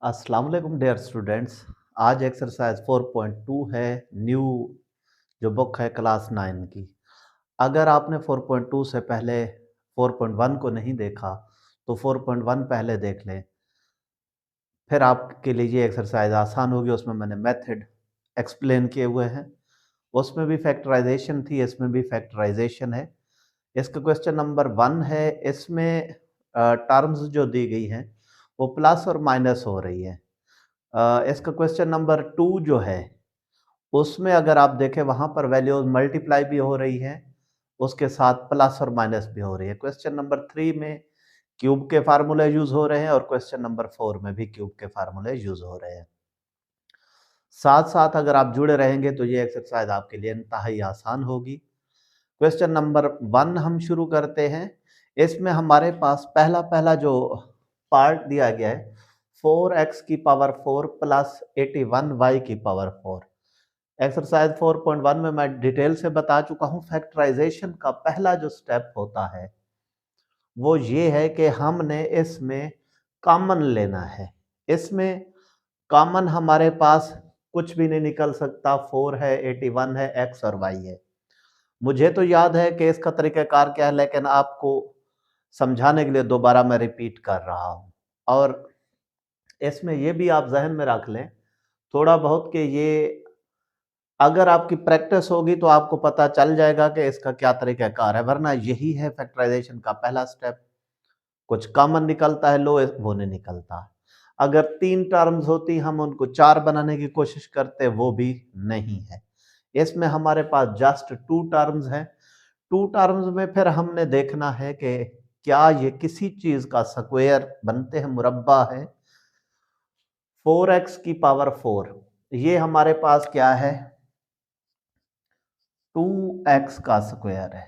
अस्सलाम वालेकुम dear students. आज एक्सरसाइज 4.2 है, न्यू जो बुक है क्लास 9 की। अगर आपने 4.2 से पहले 4.1 को नहीं देखा तो 4.1 पहले देख लें, फिर आपके लिए ये एक्सरसाइज आसान होगी। उसमें मैंने मेथड एक्सप्लेन किए हुए हैं, उसमें भी फैक्टराइजेशन थी, इसमें भी फैक्टराइजेशन है। इसका क्वेश्चन नंबर 1 है, इसमें टर्म्स जो दी गई हैं वो प्लस और माइनस हो रही है। इसका क्वेश्चन नंबर 2 जो है उसमें अगर आप देखें वहां पर वैल्यूज मल्टीप्लाई भी हो रही है, उसके साथ प्लस और माइनस भी हो रही है। क्वेश्चन नंबर 3 में क्यूब के फार्मूले यूज हो रहे हैं और क्वेश्चन नंबर 4 में भी क्यूब के फार्मूले यूज हो रहे हैं। साथ साथ अगर आप जुड़े रहेंगे तो ये एक्सरसाइज आपके लिए इंतहाई आसान होगी। क्वेश्चन नंबर 1 हम शुरू करते हैं। इसमें हमारे पास पहला पहला जो पार्ट दिया गया है 4x की पावर 4 प्लस 81y की पावर 4। एक्सरसाइज 4.1 में मैं डिटेल से बता चुका हूं। फैक्टराइजेशन का पहला जो स्टेप होता है वो ये है कि हमने इसमें कॉमन लेना है। इसमें कॉमन हमारे पास कुछ भी नहीं निकल सकता, 4 है, 81 है, x और y है। मुझे तो याद है कि इसका तरीकाकार क्या है, लेकिन आपको समझाने के लिए दोबारा मैं रिपीट कर रहा हूं। और इसमें ये भी आप जहन में रख लें थोड़ा बहुत कि ये अगर आपकी प्रैक्टिस होगी तो आपको पता चल जाएगा कि इसका क्या तरीकाकार है, वरना यही है फैक्टराइजेशन का पहला स्टेप। कुछ कॉमन निकलता है, लो वो नहीं निकलता। अगर 3 टर्म्स होती हम उनको 4 बनाने की कोशिश करते, वो भी नहीं है। इसमें हमारे पास जस्ट 2 टर्म्स हैं। 2 टर्म्स में फिर हमने देखना है कि क्या ये किसी चीज का स्क्वायर बनते हैं, मुरब्बा है। 4x की पावर 4 ये हमारे पास क्या है, 2x का स्क्वायर है।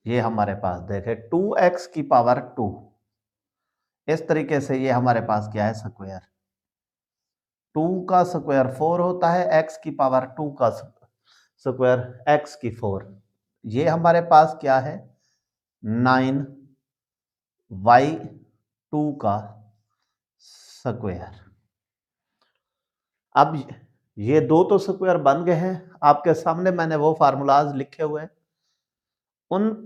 ये हमारे पास देखे 2x की पावर 2, इस तरीके से ये हमारे पास क्या है, स्क्वायर। 2 का स्क्वायर 4 होता है, x की पावर 2 का स्क्वायर x की 4। ये हमारे पास क्या है, 9 y2 का स्क्वायर। अब ये दो तो स्क्वायर बन गए हैं, आपके सामने मैंने वो फार्मूलाज लिखे हुए हैं।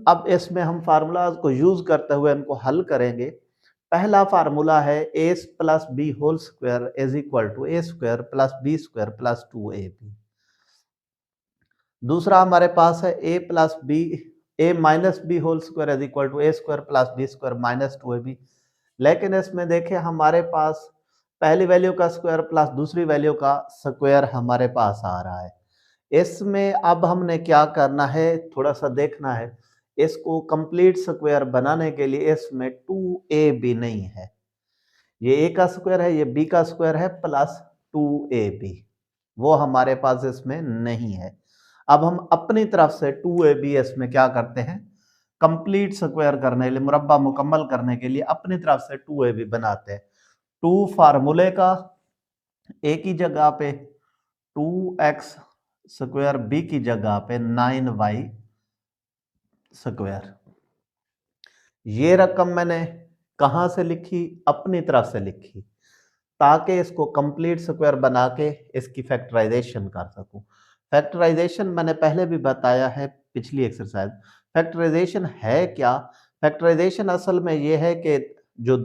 अब इसमें हम फार्मूलाज को यूज करते हुए इनको हल करेंगे। पहला फार्मूला है a plus B whole square is equal to A square plus B square plus 2ab। दूसरा हमारे पास है a minus B whole square is equal to A square plus B square minus 2ab। लेकिन इसमें देखें हमारे पास पहली वैल्यू का स्क्वायर प्लस दूसरी वैल्यू का स्क्वायर हमारे पास आ रहा है। इसमें अब हमने क्या करना है, थोड़ा सा देखना है। इसको कंप्लीट स्क्वायर बनाने के लिए इसमें 2ab नहीं है, ये a का स्क्वायर है, ये b का स्क्वायर है प्लस 2ab, वो हमारे पास इसमें नहीं है। अब हम अपनी तरफ से 2ab इसमें क्या करते हैं, कंप्लीट स्क्वायर करने के लिए, मुरब्बा मुकम्मल करने के लिए अपनी तरफ से 2ab बनाते हैं। 2 फार्मूले का a की जगह पे 2x स्क्वायर, b की जगह पे 9y स्क्वायर। ये रकम मैंने कहां से लिखी, अपनी तरफ से लिखी, ताकि इसको कंप्लीट स्क्वायर बना के इसकी फैक्टराइजेशन कर सकूं। फैक्टराइजेशन मैंने पहले भी बताया है पिछली एक्सरसाइज। फैक्टराइजेशन है क्या, फैक्टराइजेशन असल में ये है कि जो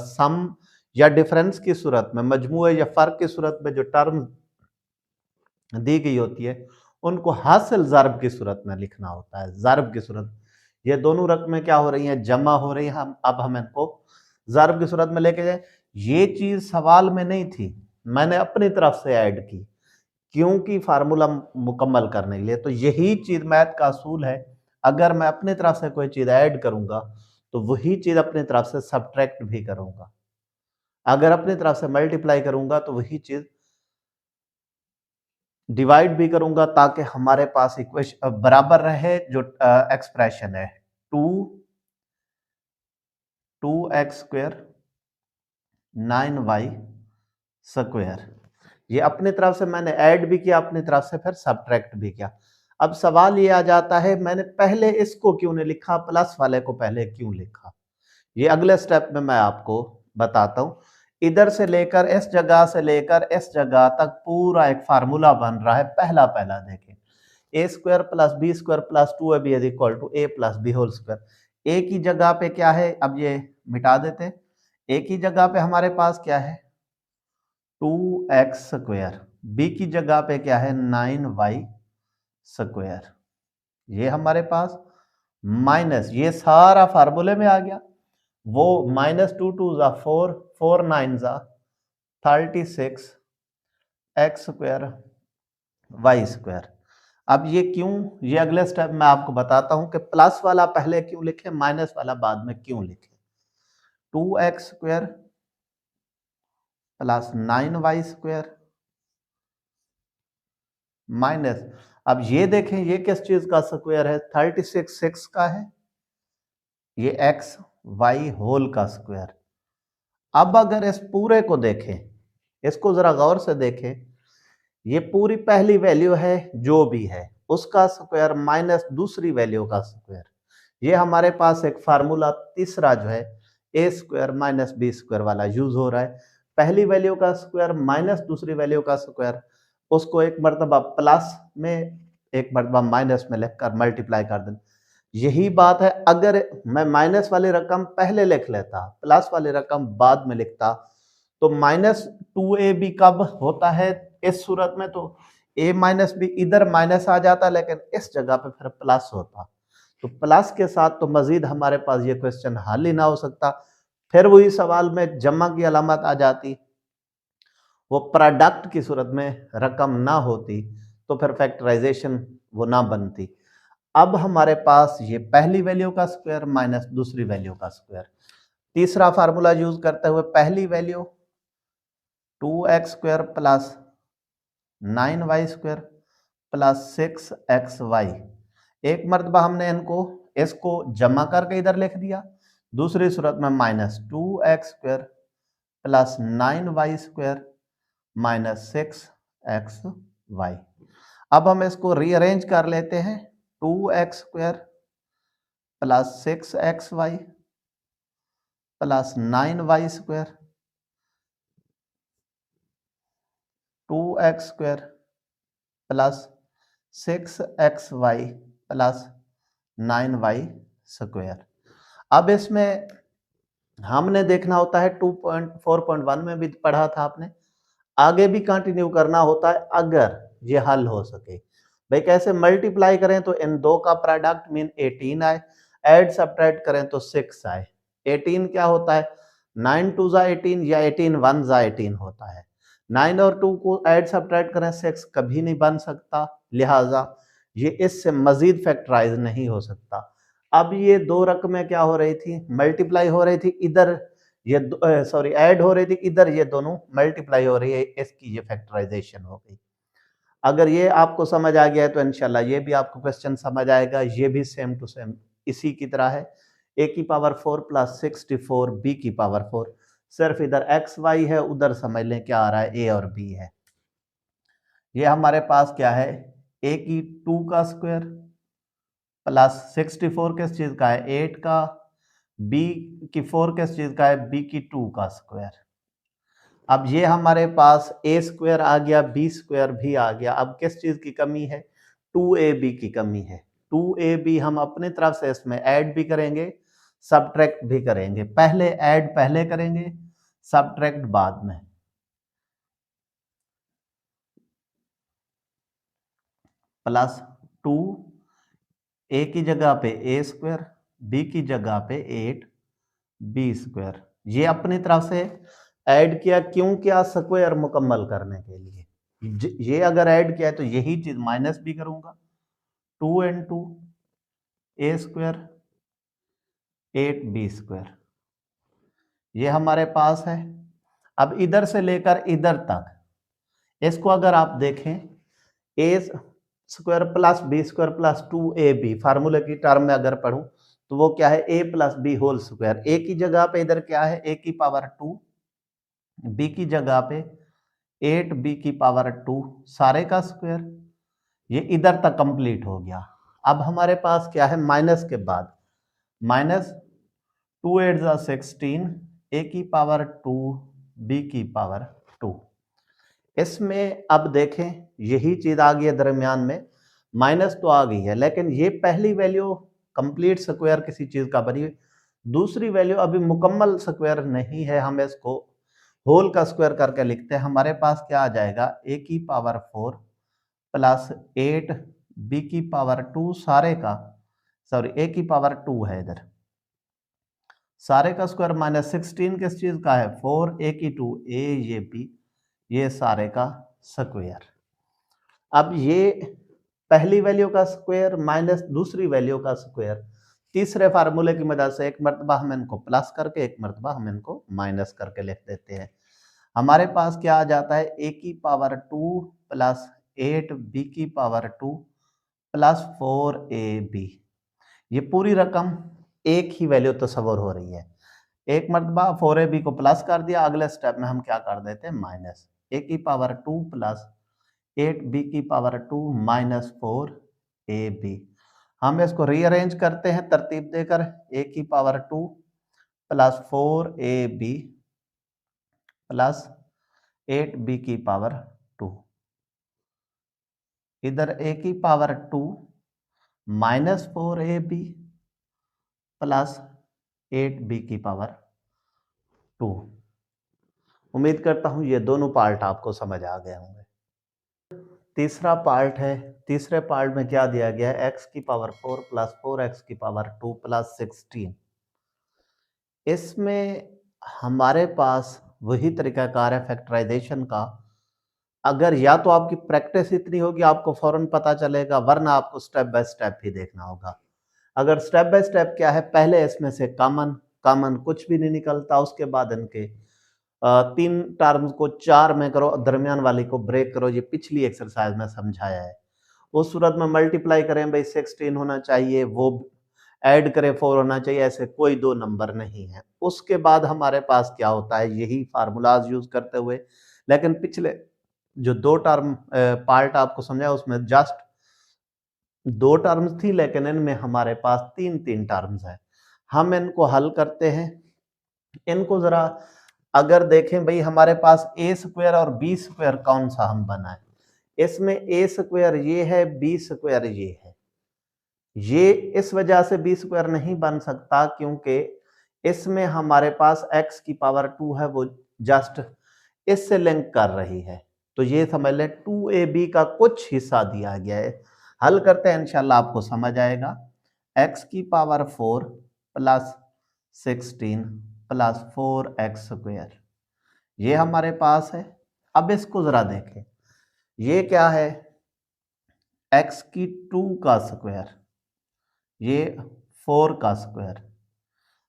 सम या डिफरेंस की सूरत में, मजमूए या फर्क की सूरत में जो टर्म दी गई होती है उनको हासिल ज़र्ब की सूरत में लिखना होता है। ज़र्ब की सूरत, ये दोनों रकमें क्या हो रही हैं, जमा हो रही हैं। हम इनको ज़र्ब की सूरत में लेके जाए। ये चीज सवाल में नहीं थी, मैंने अपनी तरफ से ऐड की, क्योंकि फार्मूला मुकम्मल करने के लिए। तो यही चीज मैथ का असूल है, अगर मैं अपनी तरफ से कोई चीज ऐड करूंगा तो वही चीज अपनी तरफ से सब्ट्रैक्ट भी करूंगा, अगर अपनी तरफ से मल्टीप्लाई करूंगा तो वही चीज डिवाइड भी करूंगा, ताकि हमारे पास इक्वेशन बराबर रहे। जो एक्सप्रेशन है 2x स्क्वायर 9y स्क्वायर, ये अपनी तरफ से मैंने ऐड भी किया, अपनी तरफ से फिर सब्ट्रैक्ट भी किया। अब सवाल ये आ जाता है, मैंने पहले इसको क्यों नहीं लिखा, प्लस वाले को पहले क्यों लिखा। ये अगले स्टेप में मैं आपको बताता हूं। इधर से लेकर इस जगह से लेकर इस जगह तक पूरा एक फार्मूला बन रहा है। पहला देखें, A square plus B square plus 2ab is equal to A plus B whole square. A की जगह पे क्या है, अब ये मिटा देते हैं। ए की जगह पे हमारे पास क्या है 2x स्क्वायर, बी की जगह पे क्या है 9y स्क्वायर, ये हमारे पास माइनस, ये सारा फार्मूले में आ गया। वो -2 2 जा 4, 4 9 जा 36 x स्क्वायर वाई स्क्वायर। अब ये क्यों, ये अगले स्टेप में आपको बताता हूं कि प्लस वाला पहले क्यों लिखे, माइनस वाला बाद में क्यों लिखे। 2x square plus 9y square minus, अब ये देखें ये किस चीज का स्क्वायर है, 36 6 का है, ये x y होल का स्क्वायर। अब अगर इस पूरे को देखें, इसको जरा गौर से देखें, ये पूरी पहली वैल्यू है जो भी है उसका स्क्वायर माइनस दूसरी वैल्यू का स्क्वायर। ये हमारे पास एक फार्मूला तीसरा जो है ए स्क्वायर माइनस बी स्क्वायर वाला यूज हो रहा है। पहली वैल्यू का स्क्वायर माइनस दूसरी वैल्यू का स्क्वायर, उसको एक मरतबा प्लस में एक मरतबा माइनस में लिखकर मल्टीप्लाई कर दें। यही बात है, अगर मैं माइनस वाली रकम पहले लिख लेता, प्लस वाली रकम बाद में लिखता, तो -2ab कब होता है इस सूरत में, तो a माइनस बी इधर माइनस आ जाता, लेकिन इस जगह पे फिर प्लस होता। तो प्लस के साथ तो मजीद हमारे पास ये क्वेश्चन हल ही ना हो सकता। फिर वही सवाल में जमा की अलामत आ जाती, वो प्रोडक्ट की सूरत में रकम ना होती, तो फिर फैक्टराइजेशन वो ना बनती। अब हमारे पास ये पहली वैल्यू का स्क्वायर माइनस दूसरी वैल्यू का स्क्वायर, तीसरा फार्मूला यूज करते हुए पहली value 2x square plus 9y square plus 6xy, एक मरतबा हमने इसको जमा करके इधर लिख दिया, दूसरी सूरत में -2x square plus 9y square minus 6xy। अब हम इसको रीअरेंज कर लेते हैं, 2x square plus 6xy plus 9y square, 2x square plus 6xy plus 9y square. अब इसमें हमने देखना होता है 2.4.1 में भी पढ़ा था आपने, आगे भी कंटिन्यू करना होता है अगर ये हल हो सके। भाई कैसे मल्टीप्लाई करें तो इन दो का प्रोडक्ट मीन 18 आए, ऐड सब्ट्रैक्ट करें तो 6 आए। 18 क्या होता है, 9 2 जा 18 या 18 1 जा 18 होता है। 9 और 2 को ऐड सब्ट्रैक्ट करें 6 कभी नहीं बन सकता, लिहाजा ये इससे मजीद फैक्टराइज नहीं हो सकता। अब ये दो रकमें क्या हो रही थी, मल्टीप्लाई हो रही थी, इधर ये ऐड हो रही थी, इधर ये दोनों मल्टीप्लाई हो रही है, इसकी ये फैक्टराइजेशन हो गई। अगर ये आपको समझ आ गया है तो इंशाल्लाह ये भी आपको क्वेश्चन समझ आएगा। ये भी सेम टू सेम इसी की तरह है, a की पावर 4 प्लस 64 b की पावर 4, सिर्फ इधर x y है, उधर समझ लें क्या आ रहा है a और b है। ये हमारे पास क्या है, a की 2 का स्क्वायर प्लस 64 किस चीज का है 8 का, b की 4 किस चीज का है b की 2 का स्क्वायर। अब ये हमारे पास a स्क्वायर आ गया, b स्क्वायर भी आ गया। अब किस चीज की कमी है, 2ab की कमी है। 2ab हम अपनी तरफ से इसमें ऐड भी करेंगे, सब्ट्रैक्ट भी करेंगे। पहले ऐड पहले करेंगे, सब्ट्रैक्ट बाद में। प्लस 2 a की जगह पे a स्क्वायर, b की जगह पे 8 b स्क्वायर, ये अपनी तरफ से ऐड किया। क्यों किया, स्क्वायर मुकम्मल करने के लिए। ये अगर ऐड किया है तो यही चीज माइनस भी करूंगा, 2 into A square 8b square, ये हमारे पास है। अब इधर से लेकर इधर तक इसको अगर आप देखें, A square plus B square plus 2ab फार्मूले की टर्म में अगर पढ़ूं तो वो क्या है a plus B whole square. A की जगह पे इधर क्या है a की पावर 2, b की जगह पे 8b की पावर 2 सारे का स्क्वायर, ये इधर तक कंप्लीट हो गया। अब हमारे पास क्या है, माइनस के बाद माइनस 2 8 16 a की पावर 2 बी की पावर 2। इसमें अब देखें यही चीज आ गई है दरमियान में, माइनस तो आ गई है लेकिन ये पहली वैल्यू कंप्लीट स्क्वायर किसी चीज का बनी हुई, दूसरी वैल्यू अभी मुकम्मल स्क्वायर नहीं है, हम इसको होल का स्क्वायर करके लिखते हैं। हमारे पास क्या आ जाएगा, ए की पावर 4 प्लस 8 बी की पावर 2 सारे का, सॉरी ए की पावर 2 है इधर, सारे का स्क्वायर माइनस 16 किस चीज का है, 4 ए की 2 ए ये बी, ये सारे का स्क्वायर। अब ये पहली वैल्यू का स्क्वायर माइनस दूसरी वैल्यू का स्क्वायर, तीसरे फार्मूले की मदद से एक मरतबा हम इनको प्लस करके एक मरतबा हम इनको माइनस करके लिख देते हैं। हमारे पास क्या आ जाता है, ए की पावर 2 प्लस 8 बी की पावर 2 प्लस 4 ए बी। ये पूरी रकम एक ही वैल्यू तस्वर हो रही है, एक मरतबा 4 ए बी को प्लस कर दिया, अगले स्टेप में हम क्या कर देते हैं माइनस, ए की पावर 2 प्लस 8 बी की पावर 2 माइनस 4 ए बी। हम इसको रीअरेंज करते हैं तरतीब देकर, ए की power 2 plus 4 A B plus 8 B की पावर 2, इधर ए की power 2 minus 4 A B plus 8 B की पावर 2। उम्मीद करता हूं ये दोनों पार्ट आपको समझ आ गए होंगे। तीसरा पार्ट है, तीसरे पार्ट में क्या दिया गया है, x की पावर 4 प्लस 4x की पावर 2 प्लस 16। इसमें हमारे पास वही तरीकाकार है फैक्टराइजेशन का, अगर या तो आपकी प्रैक्टिस इतनी होगी आपको फौरन पता चलेगा, वरना आपको स्टेप बाय स्टेप ही देखना होगा। अगर स्टेप बाय स्टेप क्या है, पहले इसमें से कॉमन कॉमन कुछ भी नहीं निकलता, उसके बाद इनके तीन टर्म्स को 4 में करो, दरमियान वाली को ब्रेक करो, ये पिछली एक्सरसाइज में समझाया है। उस सूरत में मल्टीप्लाई करें भाई 16 होना चाहिए, वो ऐड करें 4 होना चाहिए, ऐसे कोई दो नंबर नहीं है। उसके बाद हमारे पास क्या होता है, यही फार्मूलाज यूज करते हुए, लेकिन पिछले जो दो टर्म पार्ट आपको समझाया उसमें जस्ट दो टर्म्स थी, लेकिन इनमें हमारे पास तीन तीन टर्म्स है। हम इनको हल करते हैं, इनको जरा अगर देखें भाई, हमारे पास ए स्क्वायर और बी स्क्वायर कौन सा हम बनाए, इसमें ए स्क्वायर ये है, बी स्क्वायर ये है, ये इस वजह से बी स्क्वायर नहीं बन सकता क्योंकि इसमें हमारे पास x की पावर 2 है, वो जस्ट इससे लिंक कर रही है, तो ये समझ लें 2ab का कुछ हिस्सा दिया गया है। हल करते हैं इंशाल्लाह आपको समझ आएगा। x की power 4 plus 16 plus 4x square, ये हमारे पास है। अब इसको जरा देखें, ये क्या है, x की 2 का स्क्वायर, ये 4 का स्क्वायर।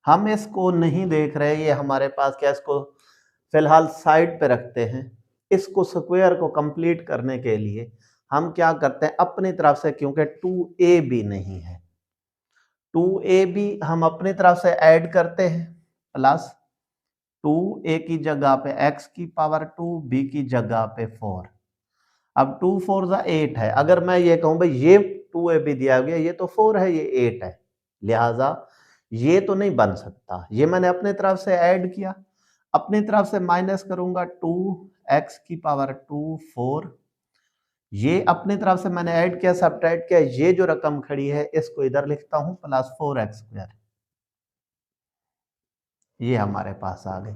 हम इसको नहीं देख रहे, ये हमारे पास क्या, इसको फिलहाल साइड पे रखते हैं। इसको स्क्वायर को कंप्लीट करने के लिए हम क्या करते हैं, अपनी तरफ से, क्योंकि 2ab नहीं है, 2ab हम अपनी तरफ से ऐड करते हैं, प्लस 2a की जगह पे x की पावर 2, b की जगह पे 4। अब 2 4 जा 8 है, अगर मैं ये कहूं भाई ये 2ab दिया गया, ये तो 4 है, ये 8 है, लिहाजा ये तो नहीं बन सकता। ये मैंने अपने तरफ से ऐड किया, अपनी तरफ से माइनस करूंगा 2x की पावर 2 4, ये अपनी तरफ से मैंने ऐड किया, सब्ट्रैक्ट किया, ये जो रकम खड़ी है इसको इधर लिखता हूं प्लस 4x स्क्वायर, ये हमारे पास आ गई।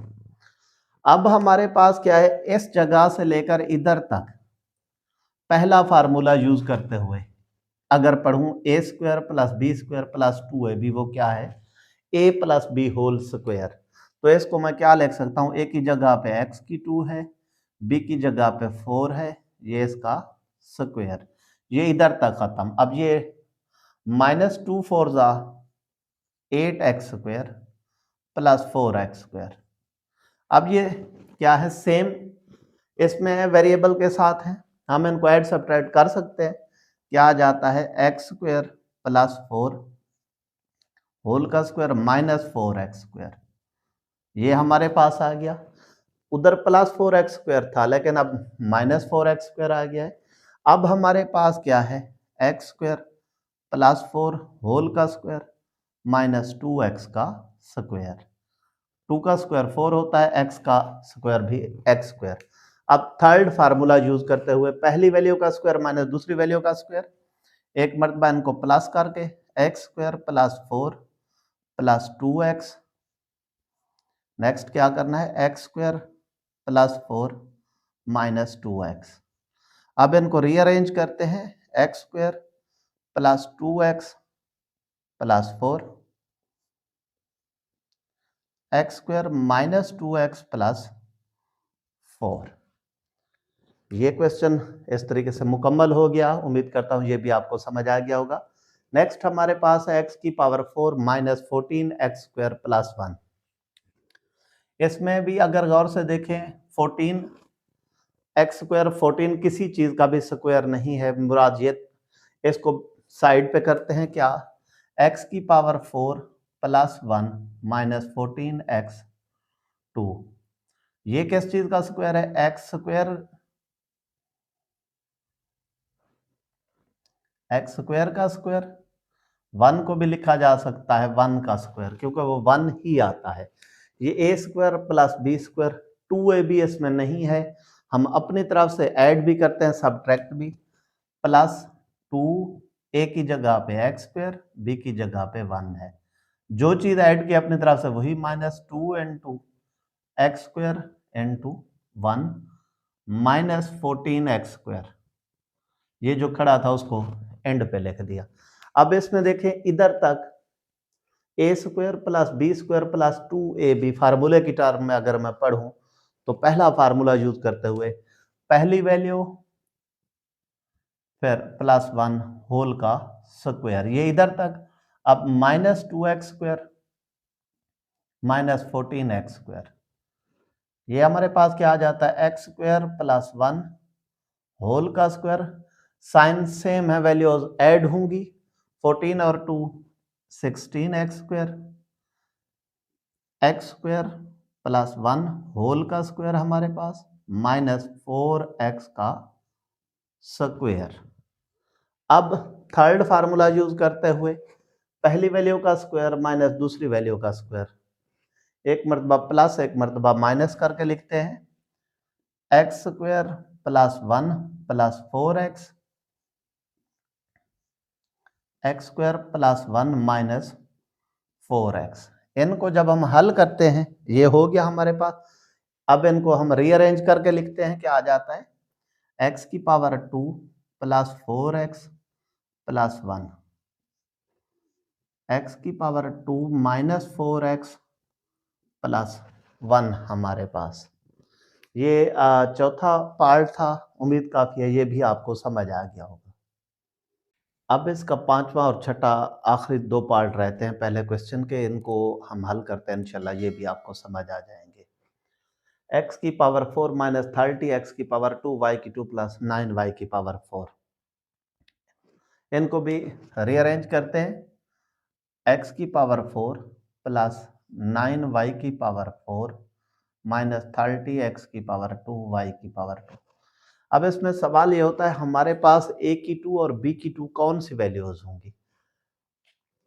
अब हमारे पास क्या है, इस जगह से लेकर इधर तक पहला फार्मूला यूज करते हुए अगर पढ़ूं A square plus B square plus 2ab, वो क्या है, a plus B whole square. तो इसको मैं क्या लिख सकता हूं, a की जगह पे x की 2 है, b की जगह पे 4 है, ये इसका स्क्वायर, ये इधर तक खत्म। अब ये माइनस 2 4 जा 8x square plus 4x square. अब ये क्या है, सेम इसमें है, वेरिएबल के साथ है, हम इनको ऐड सब्ट्रैक्ट कर सकते हैं। क्या आ जाता है, x स्क्वायर प्लस 4 होल का स्क्वायर माइनस 4x स्क्वायर, ये हमारे पास आ गया। उधर प्लस 4x स्क्वायर था, लेकिन अब माइनस 4x स्क्वायर आ गया है। अब हमारे पास क्या है, x स्क्वायर प्लस 4 होल का स्क्वायर माइनस 2x का स्क्वायर। 2 का स्क्वायर 4 होता है, x का स्क्वायर भी x स्क्वायर। अब थर्ड फार्मूला यूज करते हुए पहली वैल्यू का स्क्वायर माइनस दूसरी वैल्यू का स्क्वायर, एक मरतबा इनको प्लस करके x square plus 4 plus 2x, next क्या करना है x square plus 4 minus 2x। अब इनको रीअरेंज करते हैं, x square plus 2x plus 4, x square minus 2x plus 4। ये क्वेश्चन इस तरीके से मुकम्मल हो गया। उम्मीद करता हूं ये भी आपको समझ आ गया होगा। नेक्स्ट हमारे पास है x की power 4 minus 14 x square plus 1। इसमें भी अगर गौर से देखें 14 एक्स स्क्वायर 14 किसी चीज का भी स्क्वायर नहीं है, मुराद ये इसको साइड पे करते हैं क्या, x की पावर 4 प्लस 1 माइनस 14 एक्स 2। ये किस चीज का स्क्वायर है, एक्स स्क्वायर, एक्स स्क्वायर का स्क्वायर। 1 को भी लिखा जा सकता है 1 का स्क्वायर, क्योंकि वो 1 ही आता है। ये A square plus B square, 2ab इसमें नहीं है, हम अपनी तरफ से ऐड भी करते हैं, सब्ट्रैक्ट भी, प्लस 2 ए की जगह पे एक्स स्क्वायर, बी की जगह पे 1 है। जो चीज ऐड की अपनी तरफ से वही, minus 2 into x square into 1 minus 14 x square. ये जो खड़ा था उसको एंड पे लिख दिया। अब इसमें देखें इधर तक A square plus B square plus 2ab फार्मूले की टर्म में अगर मैं पढ़ूं तो पहला फार्मूला यूज करते हुए पहली वैल्यू फिर प्लस 1 होल का स्क्वायर, ये इधर तक। अब minus 2x square minus 14x square, ये हमारे पास क्या आ जाता है, एक्स स्क्वायर प्लस 1 होल का स्क्वायर। साइन सेम है, वैल्यूज ऐड होंगी, 14 और 2 16 X square, X square plus 1 whole का स्क्वायर हमारे पास माइनस 4x का स्क्वायर। अब थर्ड फार्मूला यूज करते हुए पहली वैल्यू का स्क्वायर माइनस दूसरी वैल्यू का स्क्वायर, एक मरतबा प्लस एक मरतबा माइनस करके लिखते हैं। X square plus 1 plus 4x, x square plus 1 minus 4x। इनको जब हम हल करते हैं ये हो गया हमारे पास। अब इनको हम रीअरेंज करके लिखते हैं, क्या आ जाता है, x की power 2 plus 4x plus 1, x की पावर 2 माइनस 4x प्लस 1 हमारे पास। ये चौथा पार्ट था, उम्मीद काफी है ये भी आपको समझ आ गया होगा। अब इसका पांचवा और छठा आखिरी दो पार्ट रहते हैं पहले क्वेश्चन के, इनको हम हल करते हैं इंशाल्लाह, ये भी आपको समझ आ जाएंगे। x की पावर 4 माइनस 30 एक्स की पावर 2 y की 2 प्लस 9 y की पावर 4, इनको भी रीअरेंज करते हैं। x की पावर 4 प्लस 9 y की पावर 4 माइनस 30 एक्स की पावर 2 y की पावर 2। अब इसमें सवाल ये होता है हमारे पास a की 2 और b की 2 कौन सी वैल्यूज होंगी।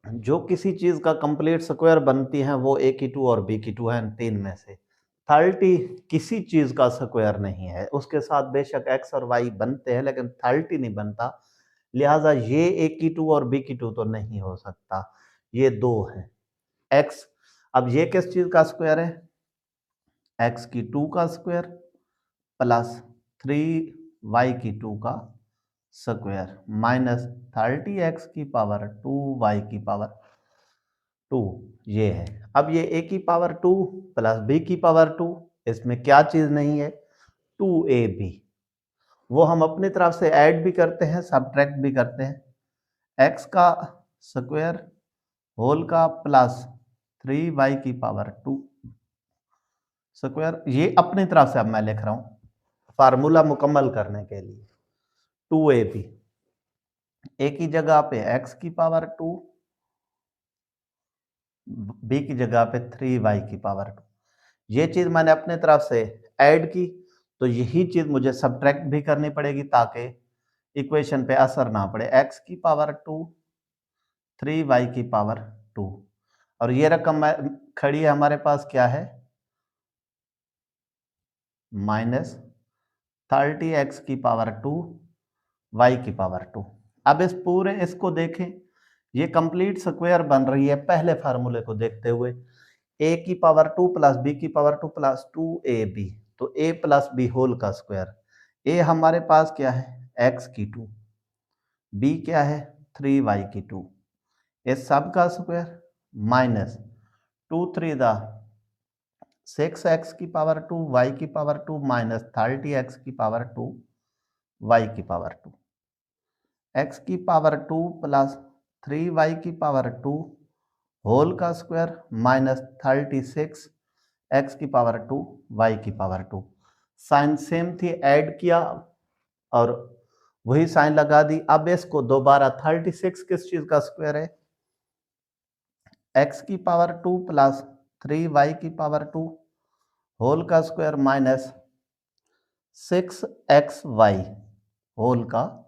जो किसी चीज का कंप्लीट स्क्वायर बनती हैं वो a की 2 और b की 2 है, तीन में से 30 किसी चीज का स्क्वायर नहीं है, उसके साथ बेशक x और y बनते हैं लेकिन 30 नहीं बनता, लिहाजा ये a की 2 और b की 2 तो नहीं हो सकता, ये दो है x। अब ये किस चीज का स्क्वायर है, x की 2 का स्क्वायर प्लस 3y की 2 का स्क्वायर माइनस 30x की पावर 2y की पावर 2, ये है। अब ये a की पावर 2 प्लस b की पावर 2, इसमें क्या चीज नहीं है, 2ab, वो हम अपनी तरफ से ऐड भी करते हैं सब्ट्रैक्ट भी करते हैं। x का स्क्वायर होल का प्लस 3y की पावर 2 स्क्वायर, ये अपनी तरफ से अब मैं लिख रहा हूं फार्मूला मुकम्मल करने के लिए। 2ab, a की जगह पे x की पावर 2, b की जगह पे 3y की पावर 2। ये चीज मैंने अपने तरफ से ऐड की तो यही चीज मुझे सब्ट्रैक्ट भी करनी पड़ेगी ताकि इक्वेशन पे असर ना पड़े। x की पावर 2 3y की पावर 2। और ये रकम खड़ी है हमारे पास क्या है, -30x की पावर 2 y की पावर 2। अब इस पूरे इसको देखें, ये कंप्लीट स्क्वायर बन रही है पहले फार्मूले को देखते हुए, a की पावर 2 प्लस b की पावर 2 प्लस 2ab, तो a प्लस b होल का स्क्वायर। a हमारे पास क्या है, x की 2, b क्या है 3y की 2, इस सब का स्क्वायर माइनस 2 3 दा 6x की पावर 2 y की पावर 2 माइनस 30x की पावर 2 y की पावर 2, x की पावर 2 प्लस 3y की पावर 2 होल का स्क्वायर माइनस 36 x की पावर 2 y की पावर 2। साइन सेम थी, ऐड किया और वही साइन लगा दी। अब इसको दोबारा 36 किस चीज का स्क्वायर है, x की पावर 2 प्लस 3y की पावर 2 होल का स्क्वायर माइनस 6xy होल का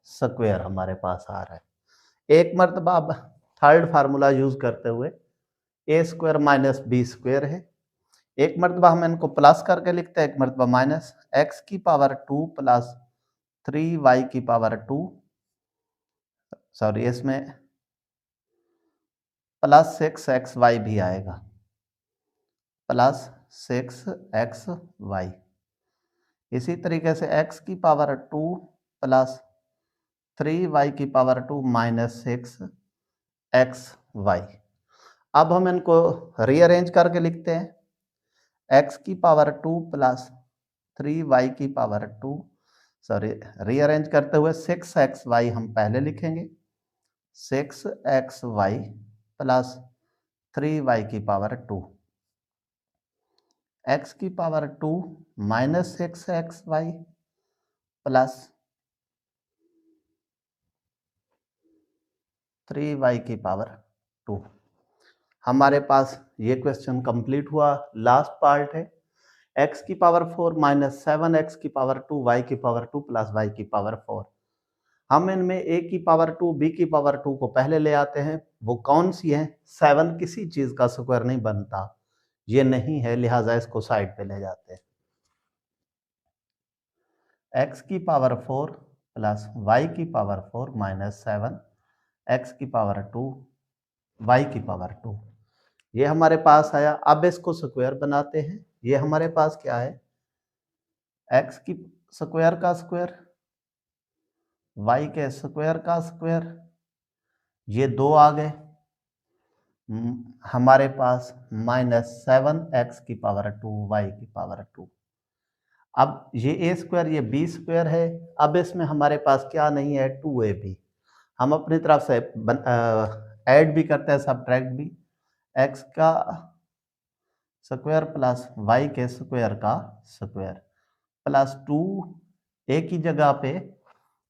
स्क्वायर हमारे पास आ रहा है। एक मरतबा अब थर्ड फार्मूला यूज करते हुए ए स्क्वायर माइनस बी स्क्वायर है, एक मरतबा हम इनको प्लस करके लिखते हैं, एक मरतबा माइनस एक्स की पावर 2 प्लस 3y की पावर 2, सॉरी इसमें प्लस 6xy भी आएगा, प्लस 6xy। इसी तरीके से x की पावर 2 प्लस 3y की पावर 2 माइनस 6xy। अब हम इनको रीअरेंज करके लिखते हैं, x की पावर 2 प्लस 3y की पावर 2, सॉरी रीअरेंज करते हुए 6xy हम पहले लिखेंगे, 6xy प्लस 3y की पावर 2, x की power 2 minus 6xy plus 3y की पावर 2। हमारे पास ये क्वेश्चन कंप्लीट हुआ। लास्ट पार्ट है x की पावर 4 माइनस 7x की पावर 2 y की पावर 2 प्लस y की पावर 4। हम इनमें a की पावर 2 b की पावर 2 को पहले ले आते हैं, वो कौन सी है, 7 किसी चीज का स्क्वायर नहीं बनता, ये नहीं है, लिहाजा इसको साइड पे ले जाते हैं। x की पावर 4 प्लस y की पावर 4 माइनस 7 x की पावर 2 y की पावर 2, ये हमारे पास आया। अब इसको स्क्वायर बनाते हैं, ये हमारे पास क्या है, x की स्क्वायर का स्क्वायर, y के स्क्वायर का स्क्वायर, ये दो आ गए, हमारे पास माइनस 7x की पावर 2 y की पावर 2। अब ये ए स्क्वायर ये बी स्क्वायर है, अब इसमें हमारे पास क्या नहीं है, 2ab। हम अपनी तरफ से ऐड भी करते हैं, सब्ट्रैक्ट भी, x का स्क्वायर प्लस y के स्क्वायर का स्क्वायर प्लस 2 a की जगह पे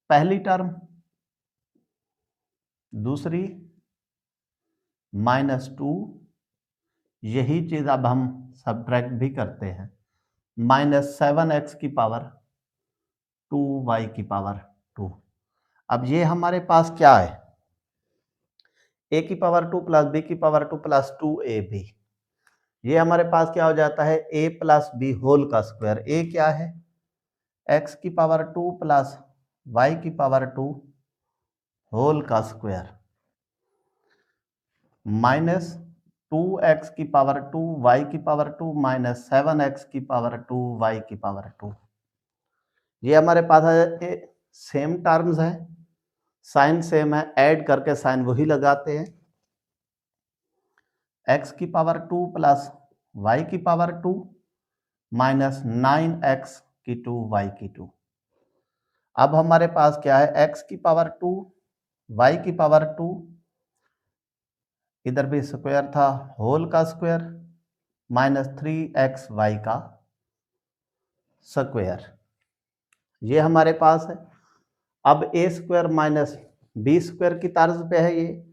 पहली टर्म, दूसरी माइनस 2, यही चीज अब हम सब्ट्रैक्ट भी करते हैं, माइनस 7x की पावर 2y की पावर 2। अब ये हमारे पास क्या है, a की पावर 2 प्लस b की पावर 2 प्लस 2ab, ये हमारे पास क्या हो जाता है, a प्लस बी होल का स्क्वायर। a क्या है, x की पावर 2 प्लस y की पावर 2 होल का स्क्वायर माइनस 2x की पावर 2 y की पावर 2 माइनस 7x की पावर 2 y की पावर 2। ये हमारे पास है, सेम टर्म्स है, साइन सेम है, ऐड करके साइन वही लगाते हैं, x की पावर 2 प्लस y की पावर 2 माइनस 9x की 2 y की 2। अब हमारे पास क्या है, x की पावर 2 y की पावर 2, इधर भी स्क्वायर था, होल का स्क्वायर माइनस 3xy का स्क्वायर, ये हमारे पास है। अब ए स्क्वायर माइनस बी स्क्वायर की तर्ज पे है ये।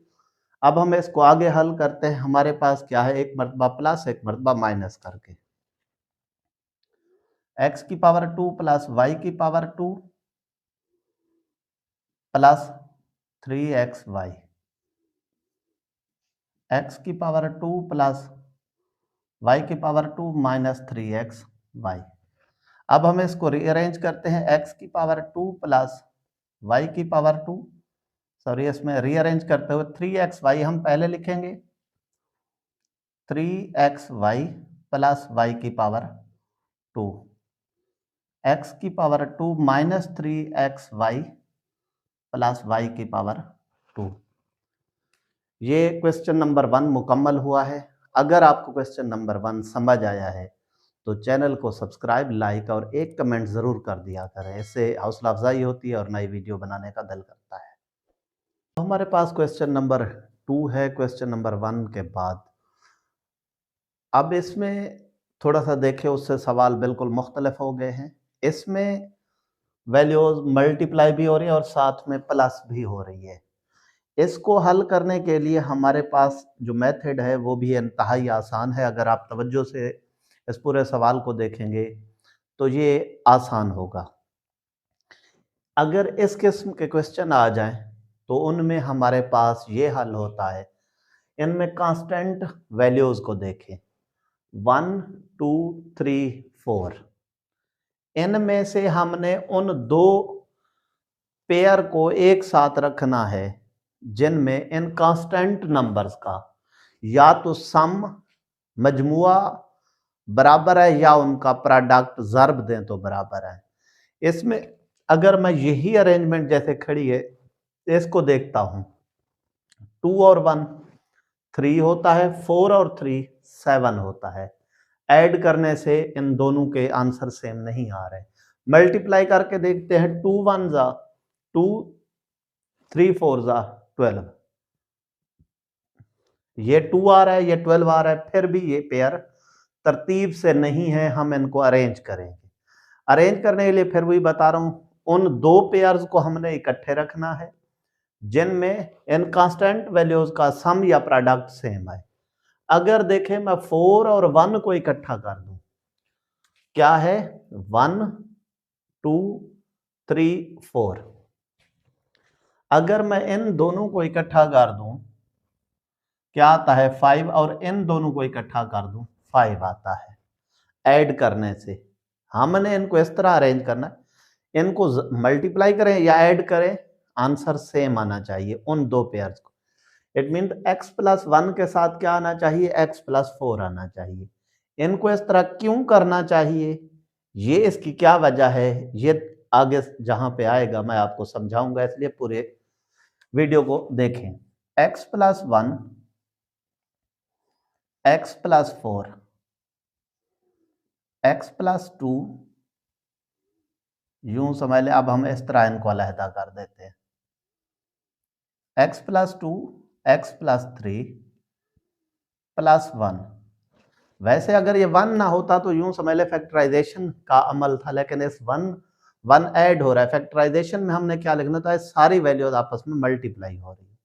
अब हम इसको आगे हल करते हैं, हमारे पास क्या है, एक मरतबा प्लस एक मरतबा माइनस करके, x की पावर 2 प्लस y की पावर 2 प्लस 3xy, एक्स की पावर 2 प्लस वाई की पावर 2 माइनस 3x वाई। अब हम इसको रीअरेंज करते हैं, एक्स की पावर 2 प्लस वाई की पावर 2, सॉरी इसमें रीअरेंज करते हुए 3xy हम पहले लिखेंगे, 3xy प्लस वाई की पावर 2, एक्स की power 2 minus 3xy plus Y की पावर 2। ये क्वेश्चन नंबर 1 मुकम्मल हुआ है। अगर आपको क्वेश्चन नंबर 1 समझ आया है तो चैनल को सब्सक्राइब, लाइक और एक कमेंट ज़रूर कर दिया करें, इससे हौसला अफजाई होती है और नई वीडियो बनाने का दिल करता है। तो हमारे पास क्वेश्चन नंबर 2 है क्वेश्चन नंबर 1 के बाद। अब इसमें थोड़ा सा देखें, उससे सवाल बिल्कुल मुख्तलिफ हो गए हैं। इसमें वैल्यूज मल्टीप्लाई भी हो रही है और साथ में प्लस भी हो रही है। इसको हल करने के लिए हमारे पास जो मेथड है वो भी इंतहाई आसान है। अगर आप तवज्जो से इस पूरे सवाल को देखेंगे तो ये आसान होगा। अगर इस किस्म के क्वेश्चन आ जाएं तो उनमें हमारे पास ये हल होता है। इनमें कांस्टेंट वैल्यूज को देखें, 1 2 3 4, इनमें से हमने उन दो पेयर को एक साथ रखना है जिनमें इन कांस्टेंट नंबर्स का या तो सम मजमुआ बराबर है या उनका प्रोडक्ट ज़र्ब दें तो बराबर है। इसमें अगर मैं यही अरेंजमेंट जैसे खड़ी है इसको देखता हूं, 2 और 1 3 होता है, 4 और 3 7 होता है। ऐड करने से इन दोनों के आंसर सेम नहीं आ रहे। मल्टीप्लाई करके देखते हैं, 2 1 जा 2, 3 4 जा 12, ये 2 आ रहा है, ये 12 आ रहा है, फिर भी ये पेयर तरतीब से नहीं है। हम इनको अरेंज करेंगे। अरेंज करने के लिए फिर वही बता रहा हूं, उन दो पेयर्स को हमने इकट्ठे रखना है जिनमें इन कांस्टेंट वैल्यूज का सम या प्रोडक्ट सेम है। अगर देखें मैं 4 और 1 को इकट्ठा कर दूं, क्या है 1 2 3 4। अगर मैं इन दोनों को इकट्ठा कर दूं क्या आता है 5, और इन दोनों को इकट्ठा कर दूं 5 आता है। ऐड करने से हमने इनको इस तरह अरेंज करना है, इनको मल्टीप्लाई करें या ऐड करें, आंसर सेम आना चाहिए उन दो पेयर्स को। इट मीन x प्लस 1 के साथ क्या आना चाहिए, x प्लस 4 आना चाहिए। इनको इस तरह क्यों करना चाहिए, ये इसकी क्या वजह है, ये आगे जहां पे आएगा मैं आपको समझाऊंगा, इसलिए पूरे वीडियो को देखें। x plus 1, x plus 4, x plus 2, यूं समझ ले। अब हम इस तरह इनको अलहदा कर देते हैं, x plus 2, x plus 3 plus 1। वैसे अगर ये 1 ना होता तो यूं समझ ले फैक्टराइजेशन का अमल था, लेकिन इस 1 ऐड हो रहा है। फैक्टराइजेशन में हमने क्या लिखना था, सारी वैल्यूज आपस में मल्टीप्लाई हो रही है।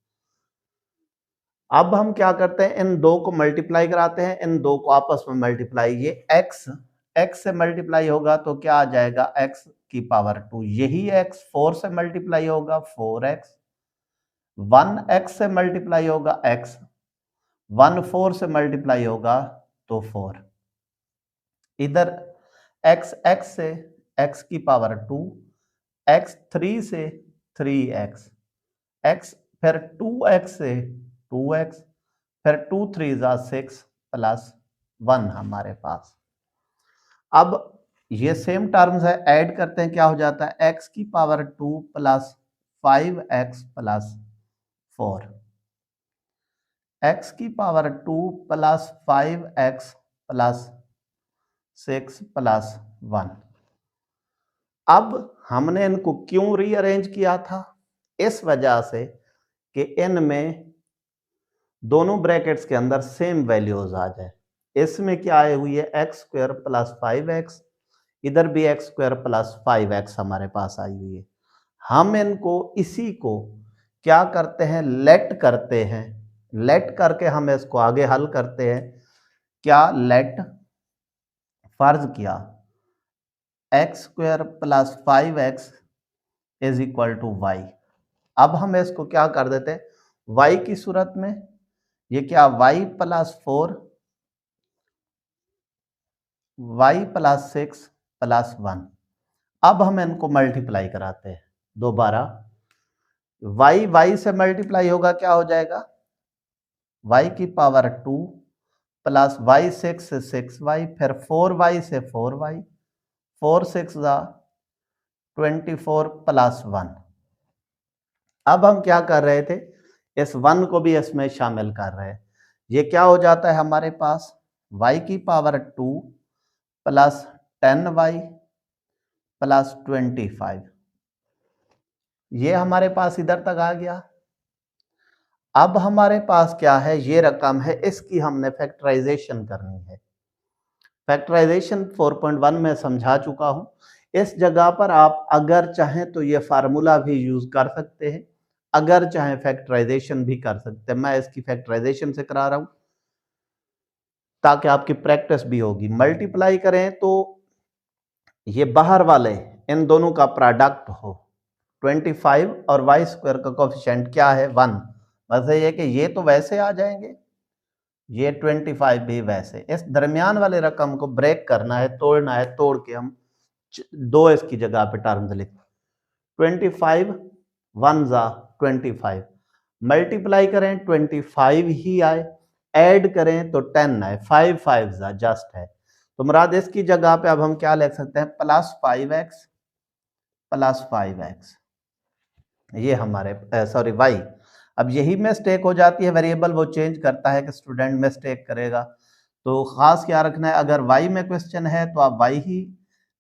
अब हम क्या करते हैं, इन दो को मल्टीप्लाई कराते हैं, इन दो को आपस में मल्टीप्लाई। ये x से मल्टीप्लाई होगा तो क्या आ जाएगा, x की पावर 2। यही x 4 से मल्टीप्लाई होगा 4x, 1x से मल्टीप्लाई होगा x, 1 4 से मल्टीप्लाई होगा तो 4। इधर x से x की पावर 2, x 3 से 3x, x फिर 2x से 2x, फिर 2 3 जा 6 प्लस 1 हमारे पास। अब ये सेम टर्म्स है, ऐड करते हैं, क्या हो जाता है, x की power 2 plus 5x plus 4, x की power 2 plus 5x plus 6 plus 1। अब हमने इनको क्यों रीअरेंज किया था, इस वजह से कि इनमें दोनों ब्रैकेट्स के अंदर सेम वैल्यूज आ जाए। इसमें क्या आई हुई है, एक्स स्क्वायर प्लस 5x, इधर भी एक्स स्क्वायर प्लस 5x हमारे पास आई हुई है। हम इनको इसी को क्या करते हैं, लेट करते हैं। लेट करके हम इसको आगे हल करते हैं। क्या लेट, फर्ज किया X square plus 5x is equal to Y. अब हम इसको क्या कर देते हैं, y की सूरत में ये क्या y plus 4 y plus 6 plus 1। अब हम इनको मल्टीप्लाई कराते हैं दोबारा। y से मल्टीप्लाई होगा, क्या हो जाएगा, y की पावर 2 प्लस y6 से 6y, फिर 4y से 4y, 4 6 24 प्लस 1। अब हम क्या कर रहे थे, इस 1 को भी इसमें शामिल कर रहे हैं। ये क्या हो जाता है हमारे पास, y की पावर 2 प्लस 10y प्लस 25। ये हमारे पास इधर तक आ गया। अब हमारे पास क्या है, ये रकम है, इसकी हमने फैक्टराइजेशन करनी है। फैक्टराइजेशन 4.1 में समझा चुका हूं। इस जगह पर आप अगर चाहें तो ये फार्मूला भी यूज कर सकते हैं, अगर चाहें फैक्टराइजेशन भी कर सकते हैं। मैं इसकी फैक्टराइजेशन से करा रहा हूं ताकि आपकी प्रैक्टिस भी होगी। मल्टीप्लाई करें तो ये बाहर वाले इन दोनों का प्रोडक्ट हो 25 और वाई स्क्वायर का कोफिशिएंट क्या है 1। बस ये कि ये तो वैसे आ जाएंगे, ये 25 भी वैसे। इस दरमियान वाले रकम को ब्रेक करना है, तोड़ना है, तोड़ के हम दो इसकी जगह पे टर्म्स लिख 25 1 जा 25, मल्टीप्लाई करें 25 ही आए, ऐड करें तो 10 आए, 5 5 जा जस्ट है। तो मुराद इसकी जगह पे अब हम क्या लिख सकते हैं, प्लस 5x प्लस 5x। ये हमारे सॉरी y। अब यही मिस्टेक हो जाती है, वेरिएबल वो चेंज करता है कि स्टूडेंट मिस्टेक करेगा। तो खास क्या रखना है, अगर y में क्वेश्चन है तो आप y ही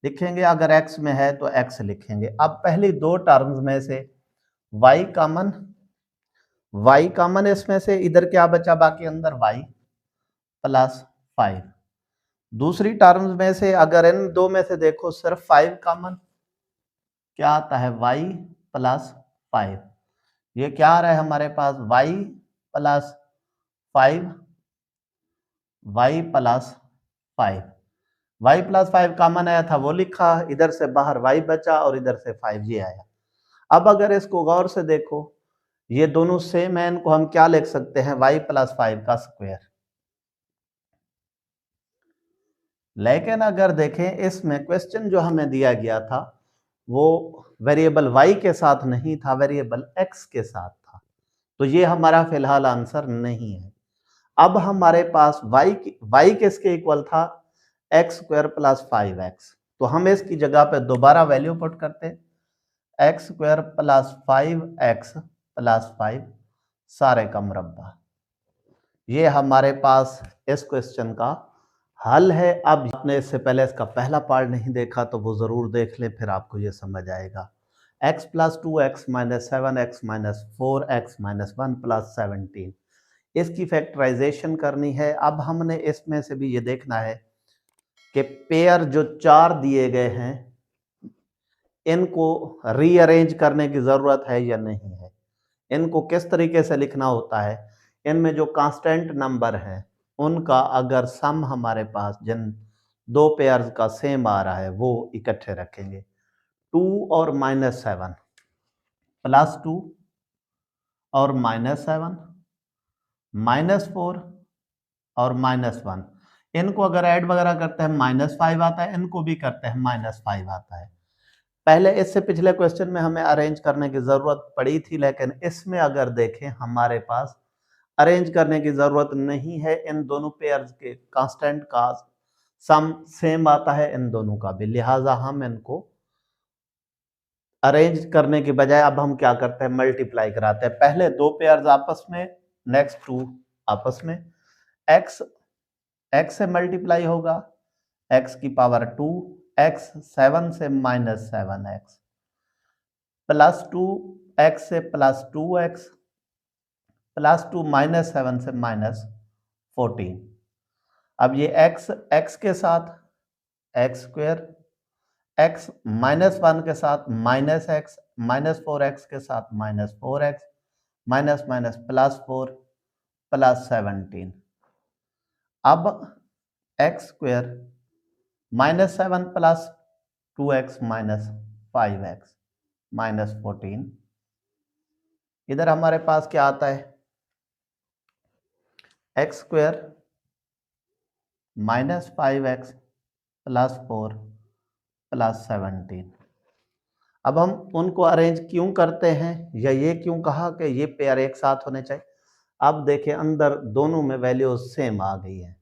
लिखेंगे, अगर x में है तो x लिखेंगे। अब पहली दो टर्म्स में से y कॉमन इसमें से, इधर क्या बचा बाकी, अंदर y प्लस 5। दूसरी टर्म्स में से अगर इन दो में से देखो सिर्फ 5 कॉमन, क्या आता है y प्लस 5। ये क्या आ रहा है हमारे पास, y plus 5 y plus 5। y plus 5 common आया था वो लिखा, इधर से बाहर y बचा और इधर से 5 ये आया। अब अगर इसको गौर से देखो, ये दोनों सेम है, इनको हम क्या लिख सकते हैं, y प्लस 5 का स्क्वायर। लेकिन अगर देखें इसमें क्वेश्चन जो हमें दिया गया था वो वेरिएबल y के साथ नहीं था, वेरिएबल x के साथ था, तो ये हमारा फिलहाल आंसर नहीं है। अब हमारे पास y किसके इक्वल था, एक्स स्क्वायर प्लस 5x। तो हम इसकी जगह पे दोबारा वैल्यू पुट करते हैं, x square plus 5x plus 5 सारे का मुरब्बा। ये हमारे पास इस क्वेश्चन का हल है। अब आपने इससे पहले इसका पहला पार्ट नहीं देखा तो वो जरूर देख लें, फिर आपको ये समझ आएगा। x plus 2x minus 7x minus 4x minus 1 plus 17, इसकी फैक्टराइजेशन करनी है। अब हमने इसमें से भी ये देखना है कि पेयर जो चार दिए गए हैं इनको रीअरेंज करने की जरूरत है या नहीं है, इनको किस तरीके से लिखना होता है। इनमें जो कांस्टेंट नंबर है उनका अगर सम हमारे पास जिन दो पेयर्स का सेम आ रहा है वो इकट्ठे रखेंगे। 2 और -7 प्लस 2 और -7 -4 और -1, इनको अगर ऐड वगैरह करते हैं -5 आता है, इनको भी करते हैं -5 आता है। पहले इससे पिछले क्वेश्चन में हमें अरेंज करने की जरूरत पड़ी थी, लेकिन इसमें अगर देखें हमारे पास अरेंज करने की जरूरत नहीं है। इन दोनों पेयर्स के कांस्टेंट का सम सेम आता है इन दोनों का भी, लिहाजा हम इनको अरेंज करने के बजाय अब हम क्या करते हैं, मल्टीप्लाई कराते हैं। पहले दो पेयर्स आपस में, नेक्स्ट टू आपस में। x से मल्टीप्लाई होगा, x की पावर 2, x 7 से -7x प्लस 2, x से प्लस 2x प्लस 2 -7 से -14। अब ये x के साथ x स्क्वायर, x -1 के साथ -x, -4x के साथ -4x, minus minus plus 4 plus 17। अब x square -7 plus 2x minus 5x minus 14। इधर हमारे पास क्या आता है, X square -5x plus 4 plus 17। अब हम उनको अरेंज क्यों करते हैं या ये क्यों कहा कि ये पेयर एक साथ होने चाहिए। अब देखिए अंदर दोनों में वैल्यू सेम आ गई है।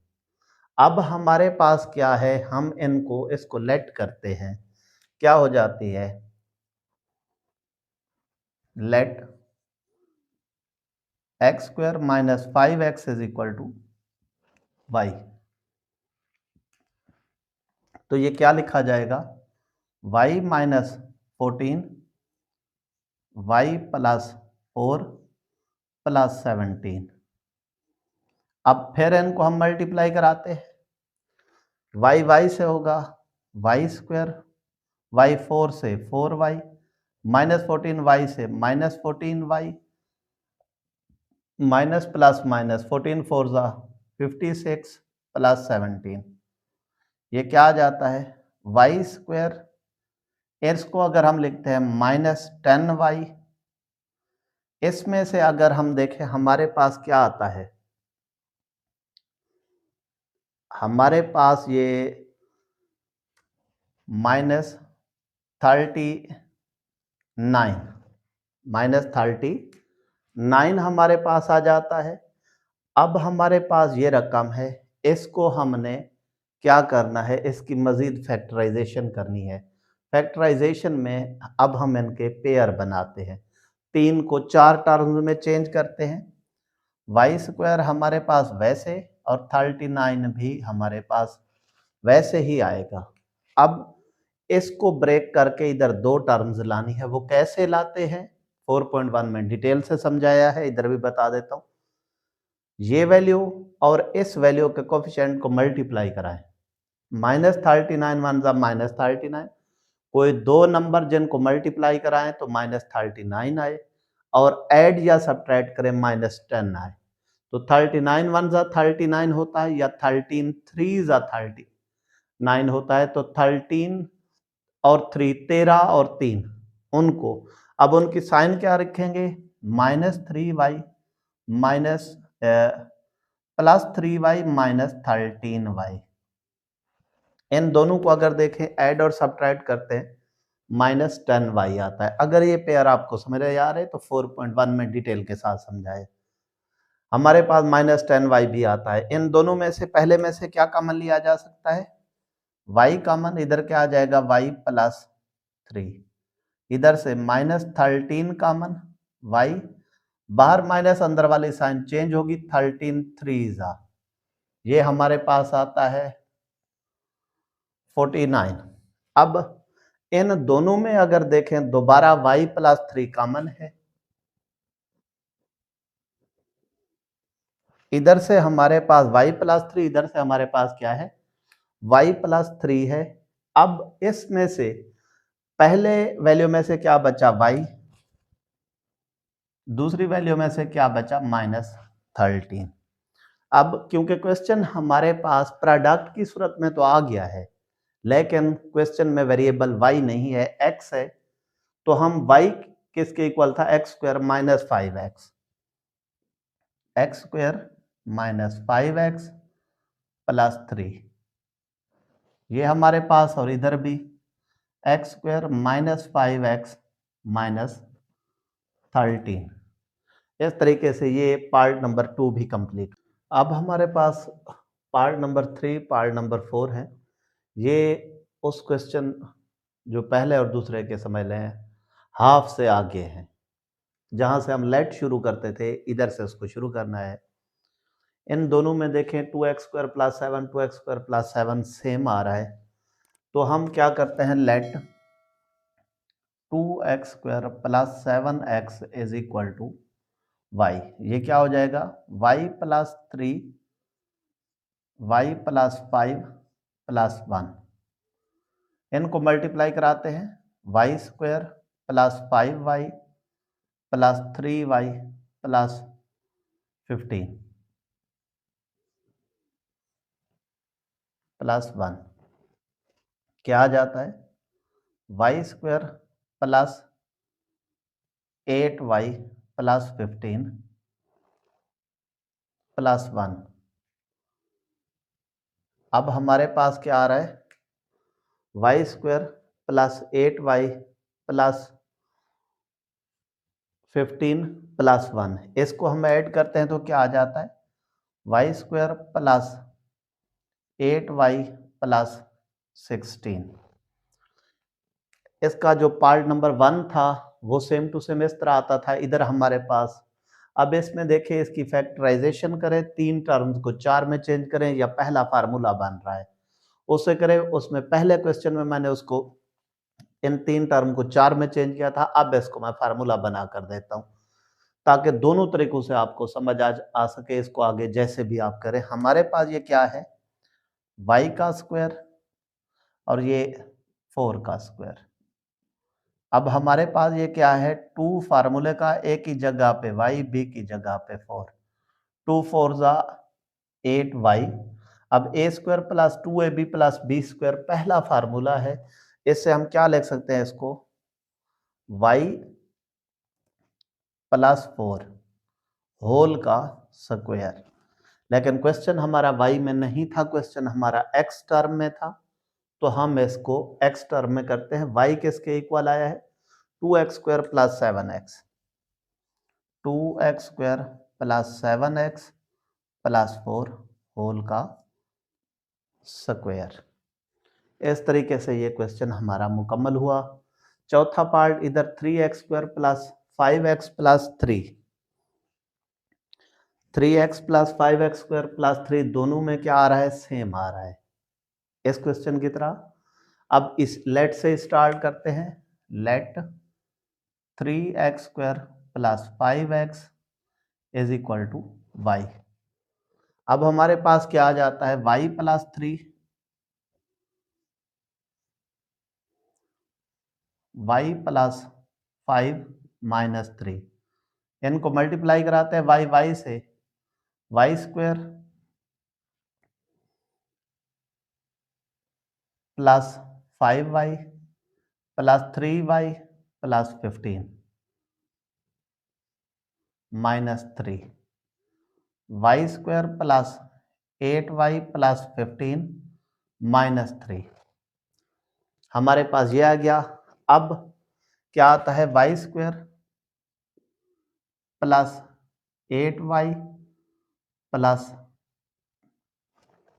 अब हमारे पास क्या है, हम इनको इसको लेट करते हैं, क्या हो जाती है, let X square -5x is equal to Y. तो ये क्या लिखा जाएगा, y -14 y प्लस 4 प्लस 17। अब फिर इनको हम मल्टीप्लाई कराते हैं, y से होगा वाई स्क्वायर, वाई 4 से 4y -14y से -14y माइनस प्लस माइनस 14 4 ज़ा 56 प्लस 17। ये क्या आ जाता है, वाई स्क्वायर, इसको अगर हम लिखते हैं -10y, इसमें से अगर हम देखें हमारे पास क्या आता है, हमारे पास ये -39 हमारे पास आ जाता है। अब हमारे पास ये रकम है, इसको हमने क्या करना है, इसकी मज़ीद फैक्टराइजेशन करनी है। फैक्टराइजेशन में अब हम इनके पेयर बनाते हैं, 3 को 4 टर्म्स में चेंज करते हैं। वाई स्क्वायर हमारे पास वैसे और 39 भी हमारे पास वैसे ही आएगा। अब इसको ब्रेक करके इधर 2 टर्म्स लानी है, वो कैसे लाते हैं 4.1 में डिटेल से समझाया है, इधर भी बता देता हूँ। ये वैल्यू और इस वैल्यू के कोफिशिएंट को मल्टीप्लाई कराएं, -39 वन ज़ा -39, कोई दो नंबर जिनको मल्टीप्लाई कराएं तो -39 आए और ऐड या सब्ट्रैक्ट करें -10 आए। तो 39 वन ज़ा 39 होता है या 13 3 ज़ा 39 होता है। तो 13 और 3 13 और 3 उनको, अब उनकी साइन क्या रखेंगे, -3y माइनस +3y -13y। इन दोनों को अगर देखें ऐड और सब्ट्रैक्ट करते हैं -10y आता है। अगर ये पेयर आपको समझ आ रहे तो 4.1 में डिटेल के साथ समझाए। हमारे पास -10y भी आता है। इन दोनों में से पहले में से क्या कॉमन लिया जा सकता है, y कॉमन, इधर क्या आ जाएगा y +3, इधर से -13 कॉमन, y बाहर माइनस अंदर वाली साइन चेंज होगी, 13 3 ज़ा, ये हमारे पास आता है 49। अब इन दोनों में अगर देखें दोबारा y +3 कॉमन है, इधर से हमारे पास y +3, इधर से हमारे पास क्या है y +3 है। अब इसमें से पहले वैल्यू में से क्या बचा y, दूसरी वैल्यू में से क्या बचा -13। अब क्योंकि क्वेश्चन हमारे पास प्रोडक्ट की सूरत में तो आ गया है, लेकिन क्वेश्चन में वेरिएबल y नहीं है, x है, तो हम y किसके इक्वल था, x square -5x, x square -5x plus 3, ये हमारे पास, और इधर भी x स्क्वायर -5x -13। इस तरीके से ये पार्ट नंबर 2 भी कंप्लीट। अब हमारे पास पार्ट नंबर 3 पार्ट नंबर 4 है। ये उस क्वेश्चन जो पहले और दूसरे के समझ लें हाफ से आगे हैं, जहां से हम लेट शुरू करते थे इधर से उसको शुरू करना है। इन दोनों में देखें 2x square plus 7 2x square plus 7 same आ रहा है, तो हम क्या करते हैं, let 2x square plus 7x is equal to y। ये क्या हो जाएगा, y +3 y +5 +1, इनको मल्टीप्लाई कराते हैं, y square plus 5y plus 3y plus 15 plus 1, क्या आ जाता है, y square plus 8y plus 15 plus 1। अब हमारे पास क्या आ रहा है, Y square plus 8y plus 15 plus 1। इसको हम ऐड करते हैं तो क्या आ जाता है, Y square plus 8y plus 16। इसका जो पार्ट नंबर 1 था वो सेम टू सेम इस तरह आता था इधर हमारे पास। अब इसमें देखिए इसकी फैक्टराइजेशन करें, 3 टर्म्स को 4 में चेंज करें, या पहला फार्मूला बन रहा है उसे करें। उसमें पहले क्वेश्चन में मैंने उसको इन 3 टर्म को 4 में चेंज किया था, अब इसको मैं फार्मूला बना कर देता हूं ताकि दोनों तरीकों से आपको समझ आ सके। इसको आगे जैसे भी आप करें, हमारे पास ये क्या है, y का स्क्वायर और ये 4 का स्क्वायर। अब हमारे पास ये क्या है, 2 फार्मूले का, a की जगह पे y, b की जगह पे 4, 2 4 जा 8y। अब a square plus 2ab plus b square पहला फार्मूला है, इससे हम क्या लिख सकते हैं इसको, y प्लस 4 होल का स्क्वायर। लेकिन क्वेश्चन हमारा y में नहीं था, क्वेश्चन हमारा x टर्म में था, तो हम इसको x टर्म में करते हैं। y किसके इक्वल आया है, 2x square plus 7x, 2x square plus 7x plus 4 whole का स्क्वायर। इस तरीके से ये क्वेश्चन हमारा मुकम्मल हुआ। चौथा पार्ट, इधर 3x square plus 5x plus 3, 3x plus 5x square plus 3 दोनों में क्या आ रहा है, सेम आ रहा है इस क्वेश्चन की तरह। अब इस लेट से स्टार्ट करते हैं, let 3x square plus 5x is equal to y। अब हमारे पास क्या आ जाता है, y plus 3, y plus 5 minus 3, इनको मल्टीप्लाई कराते हैं y से, y square plus 5y plus 3y plus 15 minus 3, y square plus 8y plus 15 minus 3। हमारे पास ये आ गया। अब क्या आता है, y square plus 8y plus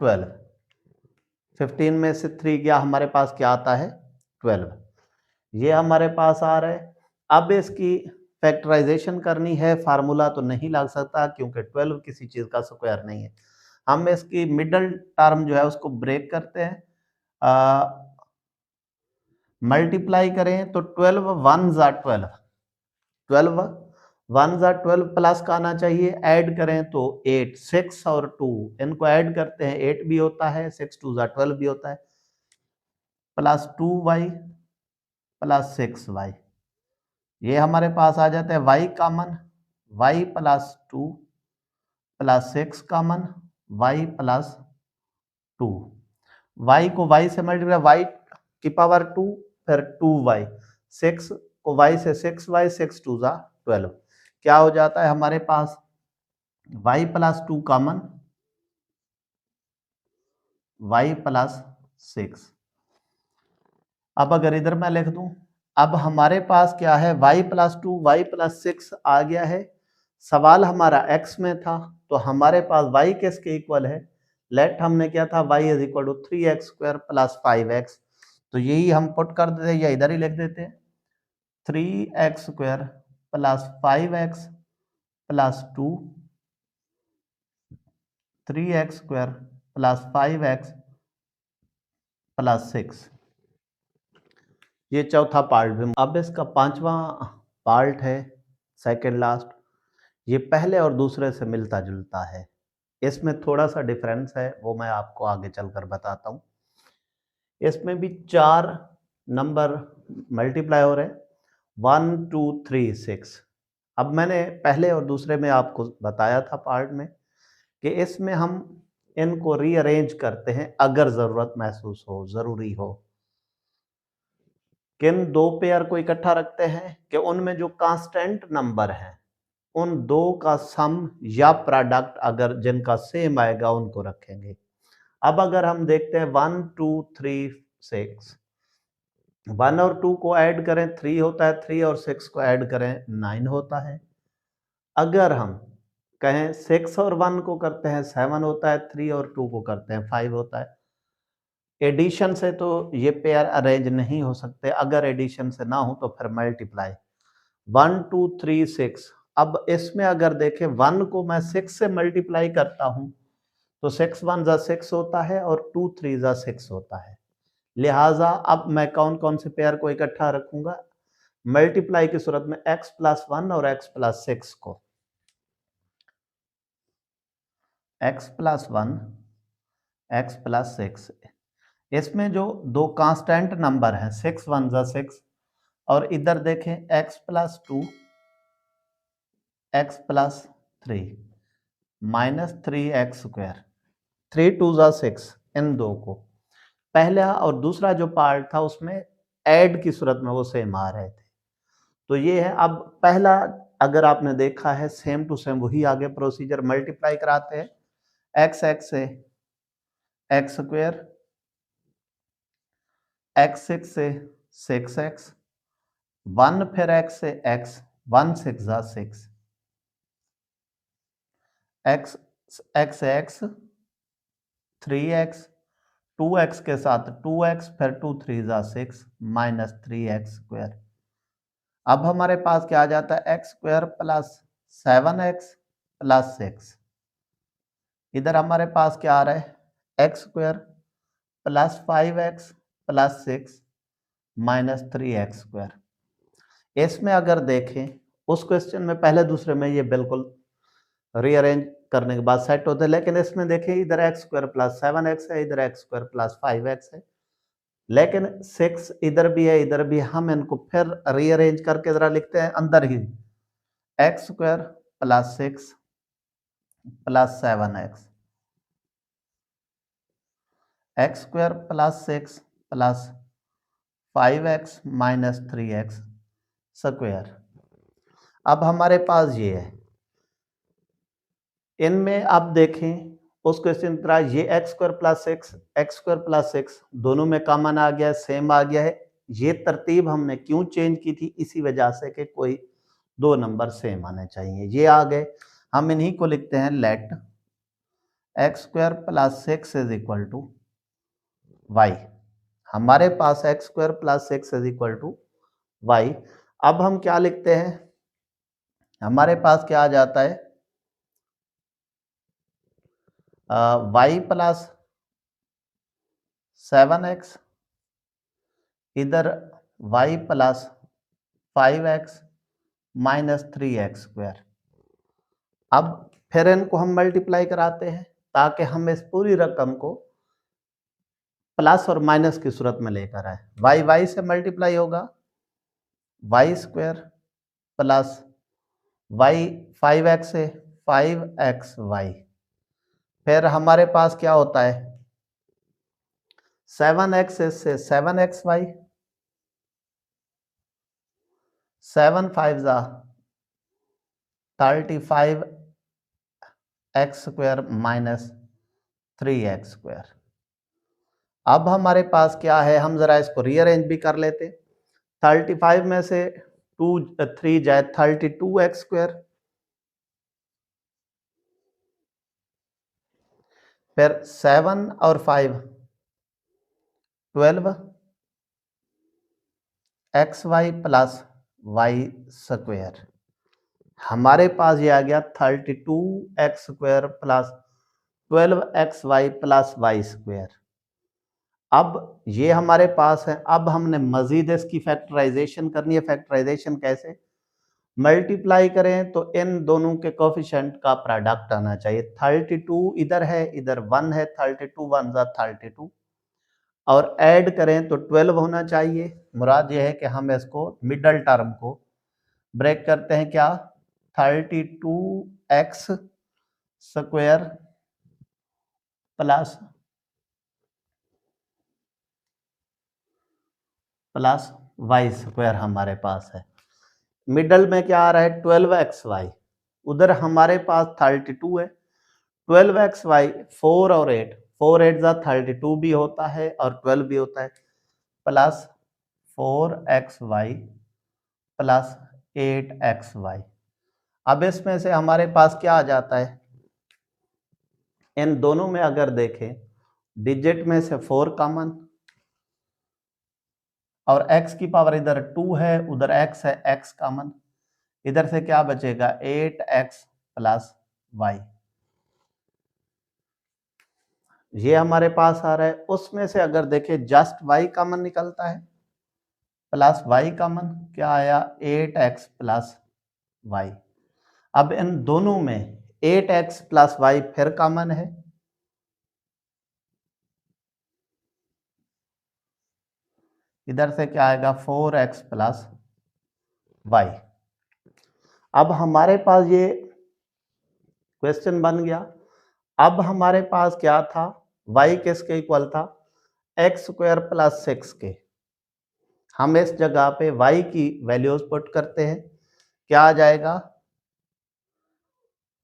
12, 15 में से 3 गया, हमारे पास क्या आता है 12, ये हमारे पास आ रहा है। अब इसकी फैक्टराइजेशन करनी है, फार्मूला तो नहीं लग सकता क्योंकि 12 किसी चीज का स्क्वायर नहीं है। हम इसकी मिडल टर्म जो है उसको ब्रेक करते हैं, मल्टीप्लाई करें तो 12 1 जा 12, 12 1 जा 12 प्लस का आना चाहिए, ऐड करें तो 8, 6 और 2 इनको ऐड करते हैं 8 भी होता है, 6 2 जा 12 भी होता है, प्लस 2y प्लस 6y। ये हमारे पास आ जाता है y common, y plus 2 plus 6 common, y plus 2, y को y से मल्टीप्लाई, y की पावर 2 फिर 2y, 6 को y से 6y, 6 2 जा 12, क्या हो जाता है हमारे पास y plus 2 common, y plus 6। अब अगर इधर मैं लिख दूं, अब हमारे पास क्या है, y प्लस 2 y प्लस 6 आ गया है। सवाल हमारा x में था तो हमारे पास y किसके इक्वल है, लेट हमने क्या था, y is equal to 3x square plus 5x, तो यही हम पुट कर देते हैं या इधर ही लिख देते हैं, 3x square plus 5x plus 2, 3x square plus 5x plus 6। ये चौथा पार्ट भी। अब इसका पांचवा पार्ट है, सेकेंड लास्ट, ये पहले और दूसरे से मिलता जुलता है, इसमें थोड़ा सा डिफरेंस है, वो मैं आपको आगे चलकर बताता हूँ। इसमें भी 4 नंबर मल्टीप्लाई हो रहे हैं, 1 2 3 6। अब मैंने पहले और दूसरे में आपको बताया था पार्ट में कि इसमें हम इनको रीअरेंज करते हैं अगर जरूरत महसूस हो, जरूरी हो। किन 2 पेयर को इकट्ठा रखते हैं कि उनमें जो कांस्टेंट नंबर हैं उन दो का सम या प्रोडक्ट अगर जिनका सेम आएगा उनको रखेंगे। अब अगर हम देखते हैं 1 2 3 6, 1 और 2 को ऐड करें 3 होता है, 3 और 6 को ऐड करें 9 होता है। अगर हम कहें 6 और 1 को करते हैं 7 होता है, 3 और 2 को करते हैं 5 होता है। एडिशन से तो ये पेयर अरेंज नहीं हो सकते, अगर एडिशन से ना हो तो फिर मल्टीप्लाई 1 2 3 6। अब इसमें अगर देखें 1 को मैं 6 से मल्टीप्लाई करता हूं तो 6 1 जा 6 होता है और 2 3 जा 6 होता है। लिहाजा अब मैं कौन कौन से पेयर को इकट्ठा रखूंगा, मल्टीप्लाई की सूरत में x प्लस 1 और x प्लस 6 को, x प्लस 1 x प्लस 6। इसमें जो दो कांस्टेंट नंबर हैं 6 1 जा 6 और इधर देखें x plus 2 x plus 3 minus 3x square, 3 2 जा 6, इन दो को पहला और दूसरा जो पार्ट था उसमें ऐड की सूरत में वो सेम आ रहे थे। तो ये है, अब पहला अगर आपने देखा है सेम टू सेम वही आगे प्रोसीजर, मल्टीप्लाई कराते हैं एक्स एक्स से एक्स स्क्वायर, एक्स 6 से 6x, 1 फिर x से x, 1 6 जा 6, x x x 3x, 2x के साथ 2x फिर 2 3 जा 6 माइनस 3x स्क्वायर। अब हमारे पास क्या आ जाता है x square plus 7x plus 6। इधर हमारे पास क्या आ रहा है x square plus 5x plus 6 minus 3x square. इसमें अगर देखें उस क्वेश्चन में पहले दूसरे में ये बिल्कुल रीअरेंज करने के बाद सेट होते हैं, लेकिन इसमें देखें इधर एक्स स्क्वायर प्लस 7x है, इधर एक्स स्क्वायर प्लस 5x है, लेकिन 6 इधर भी है इधर भी, हम इनको फिर रीअरेंज करके जरा लिखते हैं अंदर ही, X square plus 6 plus 7x, X square plus 6 plus 5x minus 3x square. अब हमारे पास ये है, इनमें आप देखें उस क्वेश्चन की तरह ये x square plus 6 x square plus 6 दोनों में कॉमन आ गया है, सेम आ गया है। ये तरतीब हमने क्यों चेंज की थी, इसी वजह से कि कोई दो नंबर सेम आने चाहिए, ये आ गए। हम इन्हीं को लिखते हैं let X square plus 6 is equal to Y. हमारे पास X square plus 6 is equal to Y. अब हम क्या लिखते हैं, हमारे पास क्या आ जाता है वाई प्लस 7x, इधर y plus 5x minus 3x square. अब फिर इनको हम मल्टीप्लाई कराते हैं ताकि हम इस पूरी रकम को प्लस और माइनस की सूरत में लेकर आए। y y से मल्टीप्लाई होगा, y square plus y 5x से 5xy, फिर हमारे पास क्या होता है 7x से 7xy, 7 5 जा 35 x square minus 3x square. अब हमारे पास क्या है, हम जरा इसको रीअरेंज भी कर लेते। 35 में से 2 3 जाए 32x स्क्वायर, फिर 7 और 5 12 X Y plus Y square. हमारे पास ये आ गया 32x square plus 12xy plus Y square. अब ये हमारे पास है, अब हमने मजीद इसकी फैक्टराइजेशन करनी है। फैक्टराइजेशन कैसे, मल्टीप्लाई करें तो इन दोनों के कोफिशिएंट का प्रोडक्ट आना चाहिए। 32 इधर है इधर 1 है, 32 1 जा 32 और ऐड करें तो 12 होना चाहिए। मुराद ये है कि हम इसको मिडल टर्म को ब्रेक करते हैं, क्या 32x square plus Y square हमारे पास है। मिडल में क्या आ रहा है 12xy, उधर हमारे पास 32 है। 12xy 4 और 8, 4 8 जा 32 भी होता है और 12 भी होता है, प्लस 4xy प्लस 8xy। अब इसमें से हमारे पास क्या आ जाता है, इन दोनों में अगर देखें डिजिट में से 4 कॉमन और x की पावर इधर 2 है, उधर x है, x कॉमन, इधर से क्या बचेगा 8x प्लस y। ये हमारे पास आ रहा है। उसमें से अगर देखें जस्ट y कॉमन निकलता है, प्लस y कॉमन, क्या आया 8x प्लस y। अब इन दोनों में 8x प्लस y फिर कॉमन है, इधर से क्या आएगा 4x प्लस y। अब हमारे पास ये क्वेश्चन बन गया। अब हमारे पास क्या था, y किसके इक्वल था, एक्स स्क्वायर प्लस 6 के। हम इस जगह पे y की वैल्यूज पुट करते हैं, क्या आ जाएगा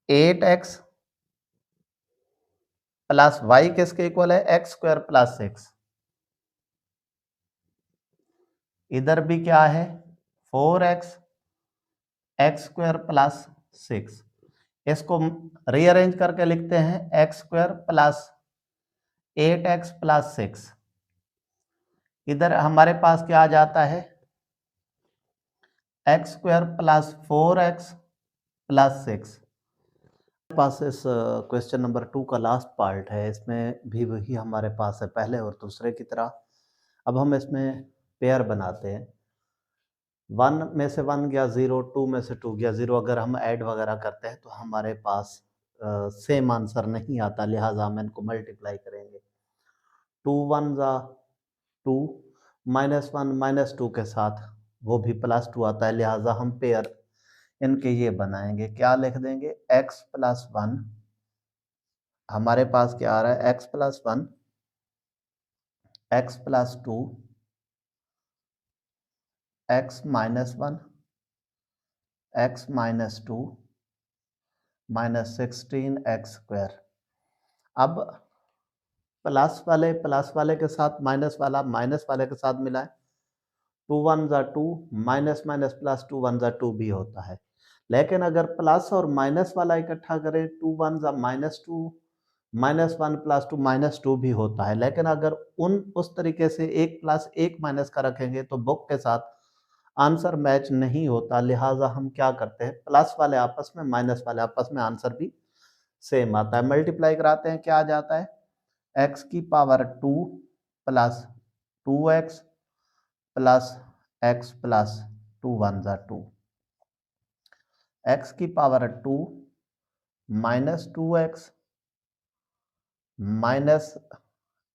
8x प्लस y किसके इक्वल है, एक्स स्क्वायर प्लस 6। इधर भी क्या है 4x एक्स स्क्वायर प्लस 6। इसको रीअरेंज करके लिखते हैं x square plus 8x plus 6। इधर हमारे पास क्या आ जाता है X square plus 4x plus 6। पास इस क्वेश्चन नंबर 2 का लास्ट पार्ट है, इसमें भी वही हमारे पास है पहले और दूसरे की तरह। अब हम इसमें पेयर बनाते हैं, 1 में से 1 गया 0, 2 में से 2 गया 0। अगर हम ऐड वगैरह करते हैं तो हमारे पास सेम आंसर नहीं आता, लिहाजा हम इनको मल्टीप्लाई करेंगे। 2 1 जा 2, -1 -2 के साथ वो भी +2 आता है, लिहाजा हम पेयर इनके ये बनाएंगे। क्या लिख देंगे x प्लस 1, हमारे पास क्या आ रहा है x plus 1 x plus 2 x minus 1 x minus 2 minus 16 X square. अब प्लस वाले के साथ माइनस वाले के साथ मिलाएं, 2 1 जा 2, माइनस माइनस प्लस 2 1 जा 2 भी होता है। लेकिन अगर प्लस और माइनस वाला इकट्ठा करें, 2 1 जा -2, -1 + 2 -2 भी होता है। लेकिन अगर उस तरीके से एक प्लस एक माइनस का रखेंगे तो बुक के साथ आंसर मैच नहीं होता, लिहाजा हम क्या करते हैं प्लस वाले आपस में, माइनस वाले आपस में, आंसर भी सेम आता है। मल्टीप्लाई कराते हैं, क्या आ जाता है x की power 2 plus 2x plus x plus 2 1 जा 2, x की power 2 minus 2x minus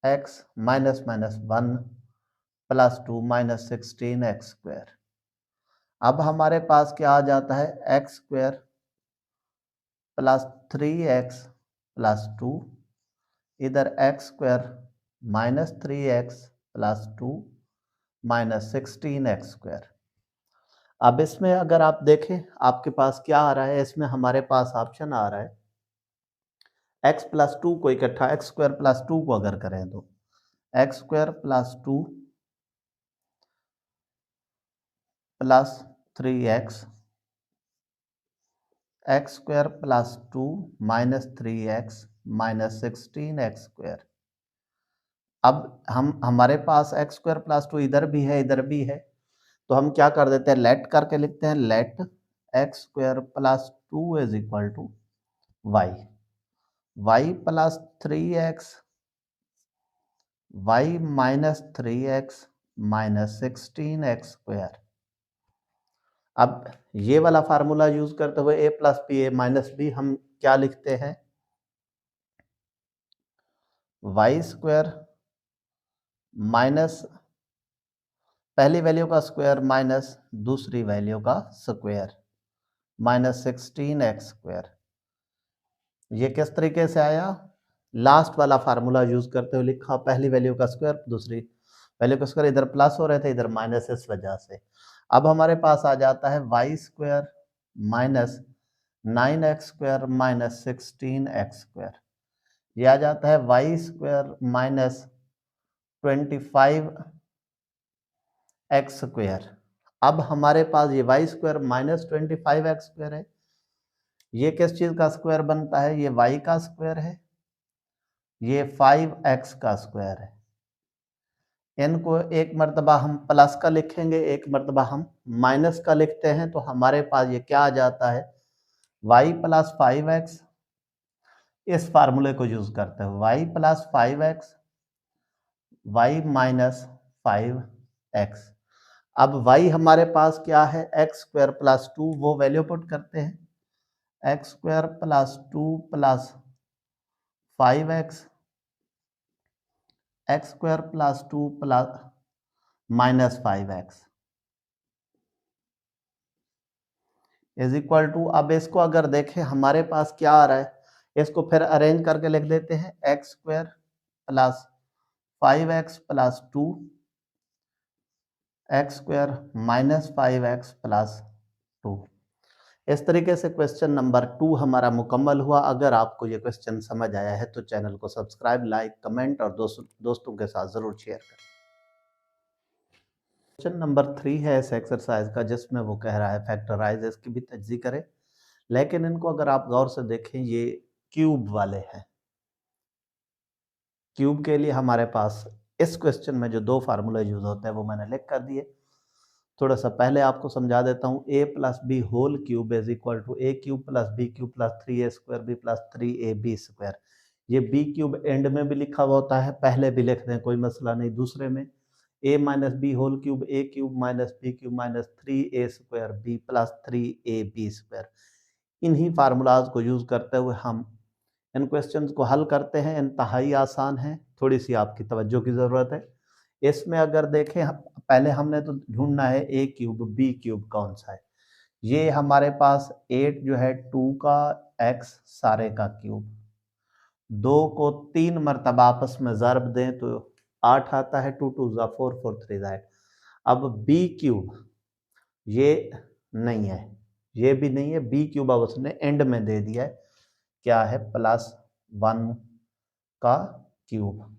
x minus minus 1 plus 2 minus 16 X square. अब हमारे पास क्या आ जाता है X square plus 3x plus 2, इधर x square minus 3x plus 2 minus 16 X square. अब इसमें अगर आप देखें आपके पास क्या आ रहा है, इसमें हमारे पास ऑप्शन आ रहा है x प्लस 2 को इकट्ठा, एक्स स्क्वायर प्लस 2 को अगर करें तो x square plus 2 plus 3x x square plus 2 minus 3x minus 16 X square. अब हमारे पास एक्स स्क्वायर प्लस 2 इधर भी है इधर भी है, तो हम क्या कर देते हैं लेट करके लिखते हैं, let X square plus 2 is equal to y plus 3x y minus 3x minus 16 X square. अब ये वाला फार्मूला यूज करते हुए a plus B A minus B हम क्या लिखते हैं y स्क्वायर माइनस पहली वैल्यू का स्क्वायर माइनस दूसरी वैल्यू का स्क्वायर माइनस 16 एक्स स्क्वायर। ये किस तरीके से आया, लास्ट वाला फार्मूला यूज करते हुए लिखा, पहली वैल्यू का स्क्वायर दूसरी वैल्यू का स्क्वायर, इधर प्लस हो रहे थे इधर माइनस, इस वजह से। अब हमारे पास आ जाता है Y square minus 9x² minus 16x², ये आ जाता है y² माइनस 25x²। अब हमारे पास ये y² माइनस 25x² है, ये किस चीज का स्क्वायर बनता है, ये y का स्क्वायर है, ये 5x का स्क्वायर है। इनको एक मर्तबा हम प्लस का लिखेंगे, एक मर्तबा हम माइनस का लिखते हैं, तो हमारे पास ये क्या आ जाता है, y प्लस 5x, इस फार्मूले को यूज करते हैं, y plus 5x y minus 5x। अब y हमारे पास क्या है, x² प्लस 2, वो वैल्यू पुट करते हैं, x² plus 2 plus 5x, x² plus 2 plus minus 5x is equal to, अब इसको अगर देखें हमारे पास क्या आ रहा है, इसको फिर अरेंज करके लिख देते हैं, x² plus 5x plus 2, x² minus 5x plus 2। इस तरीके से क्वेश्चन नंबर 2 हमारा मुकम्मल हुआ। अगर आपको ये क्वेश्चन समझ आया है तो चैनल को सब्सक्राइब, लाइक, कमेंट और दोस्तों के साथ ज़रूर शेयर करें। क्वेश्चन नंबर 3 है इस एक्सरसाइज का, जिसमें वो कह रहा है फैक्टराइज, इसकी भी तज्ज़ी करें, लेकिन इनको अगर आप गौर से देखें ये क्यूब वाले हैं। क्यूब के लिए हमारे पास इस क्वेश्चन में जो 2 फार्मूले यूज होते हैं वो मैंने लिख कर दिए। थोड़ा सा पहले आपको समझा देता हूँ, a plus B whole cube is equal to a cube plus b cube plus 3a² b plus 3ab²। ये b क्यूब एंड में भी लिखा हुआ होता है, पहले भी लिख दें कोई मसला नहीं। दूसरे में a minus B whole cube a cube minus b cube minus 3a² b plus 3ab²। इन्हीं फार्मूलाज को यूज करते हुए हम इन क्वेश्चंस को हल करते हैं। इंतहाई आसान है, थोड़ी सी आपकी तवज्जो की ज़रूरत है। इसमें अगर देखें, पहले हमने तो ढूंढना है a क्यूब b क्यूब कौन सा है। ये हमारे पास 8 जो है 2 का x सारे का क्यूब, 2 को 3 मरतबा आपस में ज़र्ब दें तो 8 आता है, 2 2 ज़ा 4 4 3 ज़ा 8। अब b क्यूब ये नहीं है, ये भी नहीं है, b क्यूब अब उसने एंड में दे दिया है, क्या है, +1 का क्यूब।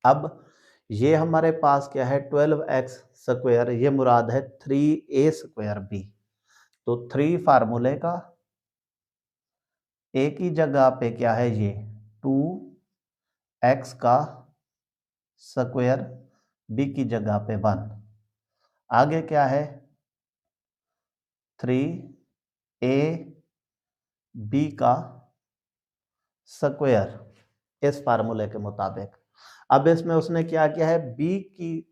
अब ये हमारे पास क्या है, 12x², ये मुराद है 3a²b। तो 3 फार्मूले का a की जगह पे क्या है, ये 2x का स्क्वायर, b की जगह पे 1, आगे क्या है 3ab का स्क्वायर, इस फार्मूले के मुताबिक। अब इसमें उसने क्या किया है, b की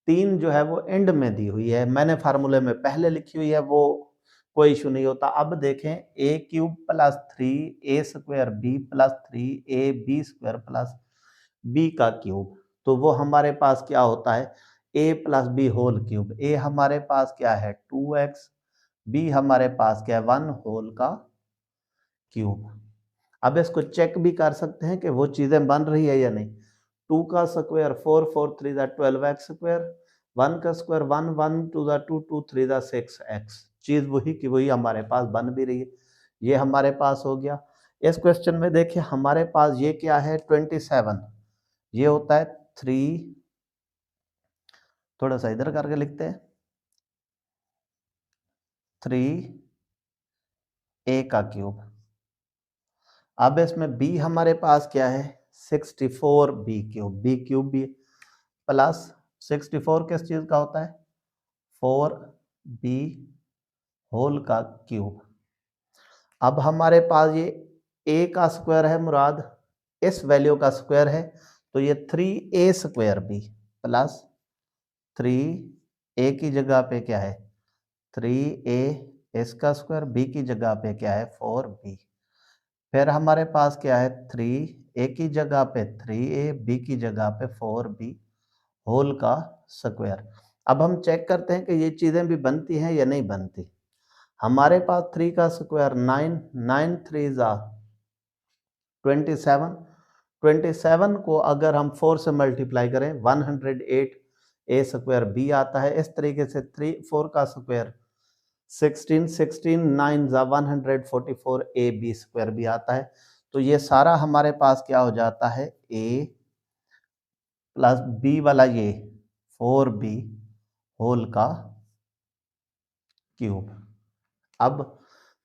3 जो है वो एंड में दी हुई है, मैंने फार्मूले में पहले लिखी हुई है, वो कोई इशू नहीं होता। अब देखें a cube plus 3a² b plus 3ab² plus b का क्यूब, तो वो हमारे पास क्या होता है, a plus b whole cube. a हमारे पास क्या है 2x, b हमारे पास क्या है 1 होल का क्यूब। अब इसको चेक भी कर सकते हैं कि वो चीज़ें बन रही है या नहीं। 2 का स्क्वायर 4 4 3 ज़ा 12x², 1 का स्क्वायर 1 1 2 ज़ा 2 2 3 ज़ा 6x, चीज़ वही की वही हमारे पास बन भी रही है। ये हमारे पास हो गया। इस क्वेश्चन में देखिए हमारे पास ये क्या है 27, ये होता है 3, थोड़ा सा इधर करके लिखते हैं, 3a का क्यूब। अब इसमें b हमारे पास क्या है 64b क्यूब, b क्यूब भी प्लस 64 किस चीज का होता है 4b होल का क्यूब। अब हमारे पास ये a का स्क्वायर है मुराद, इस वैल्यू का स्क्वायर है, तो ये 3a² प्लस 3a की जगह पे क्या है 3a, इसका स्क्वायर, b की जगह पे क्या है 4b। फिर हमारे पास क्या है 3a की जगह पे 3a, b की जगह पे 4b होल का स्क्वायर। अब हम चेक करते हैं कि ये चीज़ें भी बनती हैं या नहीं बनती। हमारे पास 3 का स्क्वायर 9, 9 3 ज़ा 27, 27 को अगर हम 4 से मल्टीप्लाई करें 108 a² b आता है। इस तरीके से 4 का स्क्वायर 16 16 9 जा 144 ए बी स्क्वायर भी आता है। तो ये सारा हमारे पास क्या हो जाता है, ए प्लस बी वाला ये 4b होल का क्यूब। अब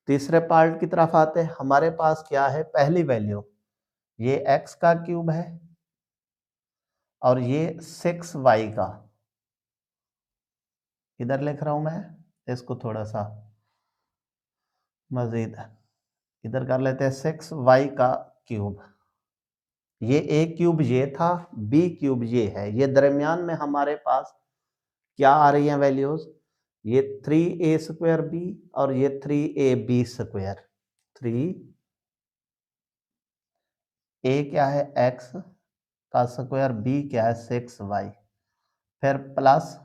तीसरे पार्ट की तरफ आते हैं। हमारे पास क्या है, पहली वैल्यू ये x का क्यूब है और ये 6y का, इधर लिख रहा हूं मैं इसको थोड़ा सा मजीद, इधर कर लेते हैं 6y का क्यूब। ये a क्यूब ये था, b क्यूब ये है। ये दरमियान में हमारे पास क्या आ रही हैं वैल्यूज, ये 3a स्क्वायर b और ये 3ab स्क्वायर। 3a क्या है x का स्क्वायर, b क्या है 6y, फिर प्लस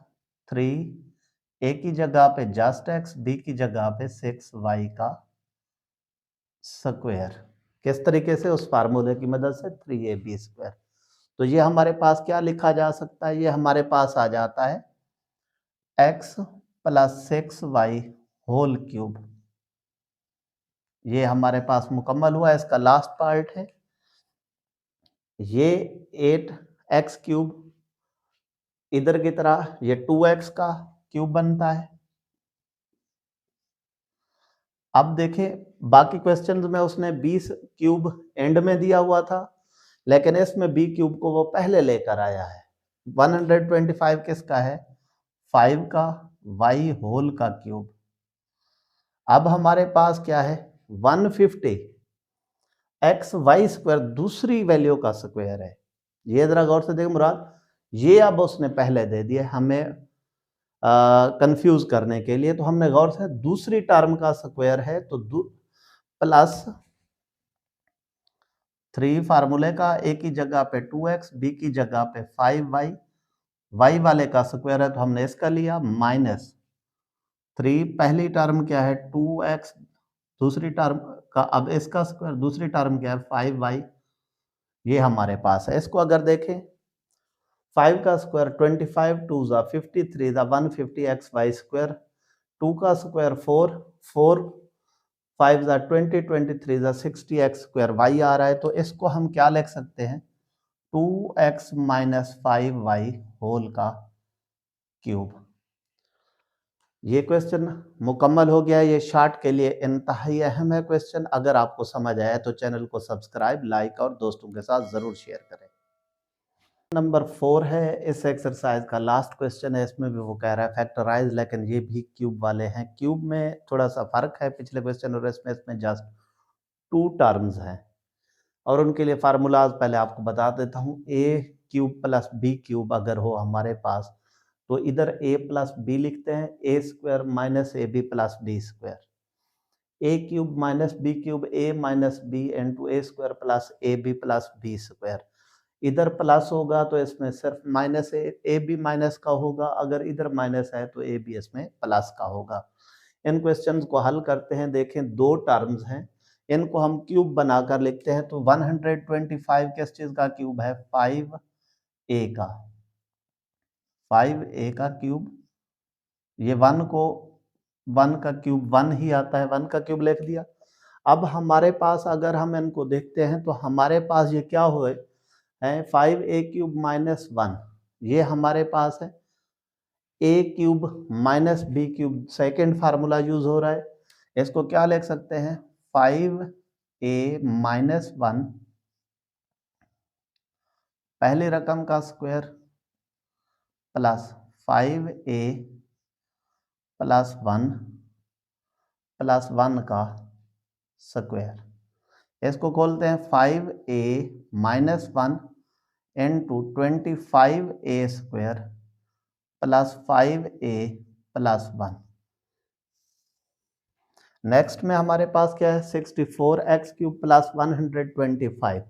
3a की जगह पे जस्ट x, b की जगह पे 6y का स्क्वायर। किस तरीके से, उस फार्मूले की मदद से 3ab स्क्वायर। तो ये हमारे पास क्या लिखा जा सकता है, ये हमारे पास आ जाता है x plus 6y whole cube. ये हमारे पास मुकम्मल हुआ, इसका लास्ट पार्ट है ये 8x क्यूब, इधर की तरह ये 2x का क्यूब बनता है। अब देखें बाकी क्वेश्चंस में उसने 20 क्यूब एंड में दिया हुआ था, लेकिन इसमें b क्यूब को वो पहले लेकर आया है। 125 किसका है, 5 का y होल का क्यूब। अब हमारे पास क्या है 150 एक्स वाई स्क्वायर दूसरी वैल्यू का स्क्वायर है। ये जरा गौर से देख मुराद, ये अब उसने पहले दे दिया हमें कंफ्यूज करने के लिए। तो हमने गौर से दूसरी टर्म का स्क्वायर है तो प्लस 3 फार्मूले का, ए की जगह पे 2x, बी की जगह पे 5y, y वाले का स्क्वायर है तो हमने इसका लिया, माइनस 3 पहली टर्म क्या है 2x, दूसरी टर्म का अब इसका स्क्वायर, दूसरी टर्म क्या है 5y, ये हमारे पास है। इसको अगर देखें 5 का स्क्वायर 25, 2 जा 53 जा 150 एक्स वाई स्क्वायर, 2 का स्क्वायर 4, 4 5 जा 20, 23 जा 60 एक्स स्क्वायर वाई आ रहा है। तो इसको हम क्या लिख सकते हैं 2x माइनस 5y होल का क्यूब। ये क्वेश्चन मुकम्मल हो गया। ये शार्ट के लिए इंतहाई अहम है क्वेश्चन। अगर आपको समझ आया तो चैनल को सब्सक्राइब, लाइक और दोस्तों के साथ ज़रूर शेयर करें। नंबर 4 है इस एक्सरसाइज का लास्ट क्वेश्चन है। इसमें भी वो कह रहा है फैक्टराइज, लेकिन ये भी क्यूब वाले हैं। क्यूब में थोड़ा सा फर्क है पिछले क्वेश्चन और इसमें जस्ट 2 टर्म्स हैं और उनके लिए फार्मूलाज पहले आपको बता देता हूँ। a cube plus B cube अगर हो हमारे पास तो इधर a प्लस बी लिखते हैं, a square minus A B plus B square, a cube minus B cube a minus B into A square plus A B plus B square. इधर plus होगा तो इसमें सिर्फ माइनस ए बी माइनस का होगा, अगर इधर माइनस है तो ए बी इसमें प्लस का होगा। इन क्वेश्चंस को हल करते हैं। देखें 2 टर्म्स हैं, इनको हम क्यूब बनाकर लिखते हैं। तो 125 किस चीज का क्यूब है 5a का, 5a का क्यूब। ये 1 को 1 का क्यूब 1 ही आता है, 1 का क्यूब लिख दिया। अब हमारे पास अगर हम इनको देखते हैं तो हमारे पास ये क्या हुए है 5a क्यूब माइनस 1, ये हमारे पास है a cube minus B cube, second formula use हो रहा है। इसको क्या लिख सकते हैं 5a माइनस 1 पहली रकम का square plus 5a plus 1 plus 1 का स्क्वायर। इसको खोलते हैं 5a minus 1 into 25a square plus 5a plus 1। Next में हमारे पास क्या है 64x क्यूब प्लस 125।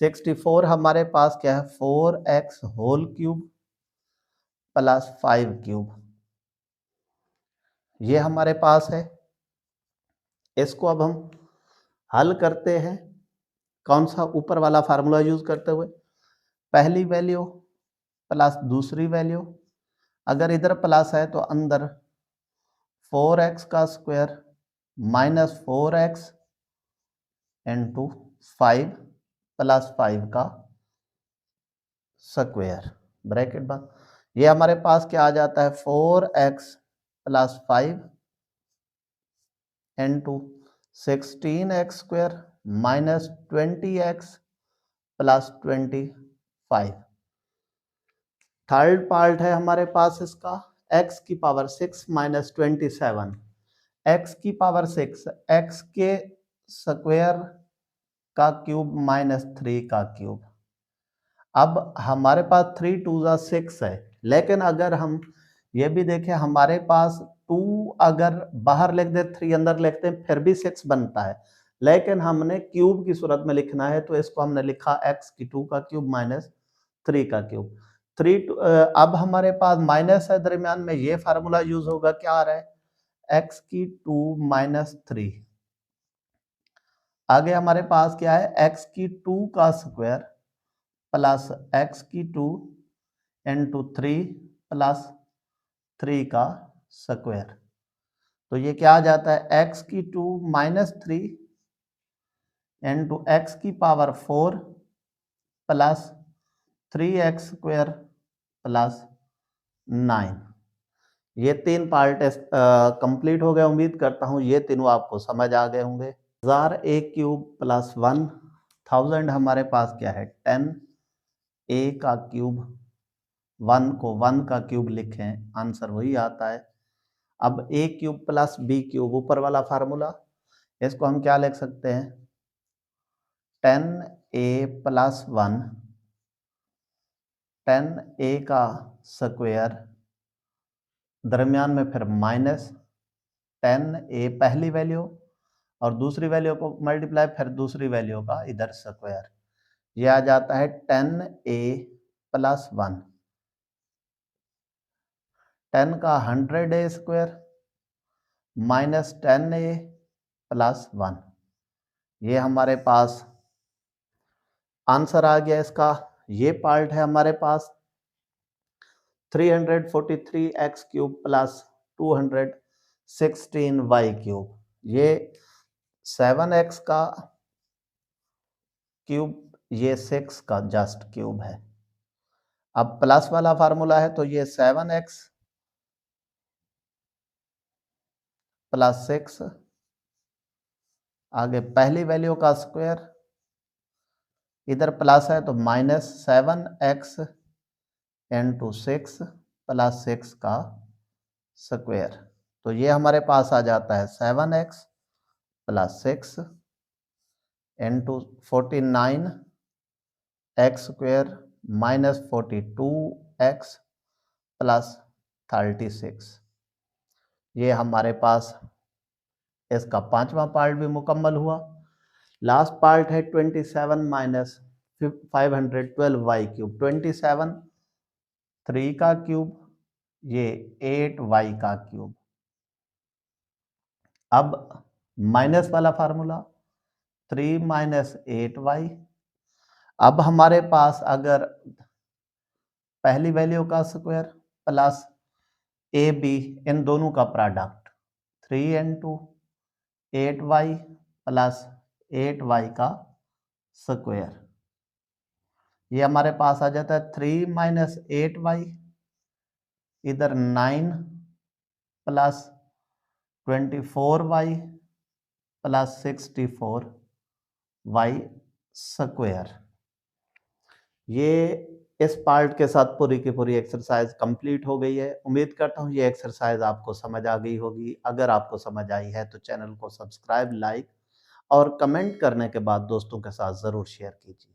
64 हमारे पास क्या है 4x whole cube plus 5 cube, ये हमारे पास है। इसको अब हम हल करते हैं, कौन सा ऊपर वाला फार्मूला यूज करते हुए, पहली वैल्यू प्लस दूसरी वैल्यू, अगर इधर प्लस है तो अंदर 4x का square minus 4x into 5 plus 5 का स्क्वायर ब्रैकेट बंद। ये हमारे पास क्या आ जाता है 4x plus 5 into 16x square minus 20x plus 25। Third part है हमारे पास इसका x की पावर 6 माइनस 27, x की पावर 6 x के स्क्वायर का क्यूब माइनस 3 का क्यूब। अब हमारे पास 3 2 6 है, लेकिन अगर हम ये भी देखें हमारे पास 2 अगर बाहर लिख दे 3 अंदर लिखते हैं फिर भी 6 बनता है, लेकिन हमने क्यूब की सूरत में लिखना है तो इसको हमने लिखा x की 2 का क्यूब माइनस 3 का क्यूब। 3 अब हमारे पास माइनस है दरमियान में, ये फार्मूला यूज होगा, क्या आ रहा है x की 2 माइनस 3। आगे हमारे पास क्या है x की 2 का स्क्वायर प्लस x की 2 इंटू 3 प्लस 3 का स्क्वायर। तो ये क्या आ जाता है x की 2 माइनस 3 इंटू एक्स की power 4 plus 3x square plus 9। ये 3 पार्ट कंप्लीट हो गए। उम्मीद करता हूँ ये तीनों आपको समझ आ गए होंगे। 1000 a क्यूब प्लस 1000 हमारे पास क्या है 10 a का क्यूब, 1 को 1 का क्यूब लिखें आंसर वही आता है। अब a cube plus b cube ऊपर वाला फार्मूला, इसको हम क्या लिख सकते हैं 10a प्लस 1, 10a का स्क्वायर दरमियान में फिर माइनस 10a पहली वैल्यू और दूसरी वैल्यू को मल्टीप्लाई फिर दूसरी वैल्यू का इधर स्क्वायर। यह आ जाता है 10a प्लस 1, 10 का 100a square minus 10a plus 1। ये हमारे पास आंसर आ गया इसका। ये पार्ट है हमारे पास 343x cube plus 216y cube. ये 7x का क्यूब, ये 6 का जस्ट क्यूब है। अब प्लस वाला फार्मूला है तो ये 7x प्लस 6, आगे पहली वैल्यू का स्क्वायर, इधर प्लस है तो माइनस 7x इंटू 6 प्लस 6 का स्क्वायर। तो ये हमारे पास आ जाता है 7x plus 6 into 49 x square minus 42x plus 36। ये हमारे पास इसका 5वां पार्ट भी मुकम्मल हुआ। लास्ट पार्ट है 27 माइनस 512y क्यूब। 27 3 का क्यूब, ये 8y का क्यूब। अब माइनस वाला फार्मूला 3 माइनस 8y। अब हमारे पास अगर पहली वैल्यू का square plus A be in दोनों का product 3 into 8y plus 8y का स्क्वायर। ये हमारे पास आ जाता है 3 माइनस 8y, इधर 9 plus 24y plus 64y square. ये इस पार्ट के साथ पूरी की पूरी एक्सरसाइज कंप्लीट हो गई है। उम्मीद करता हूँ ये एक्सरसाइज आपको समझ आ गई होगी। अगर आपको समझ आई है तो चैनल को सब्सक्राइब, लाइक और कमेंट करने के बाद दोस्तों के साथ ज़रूर शेयर कीजिए।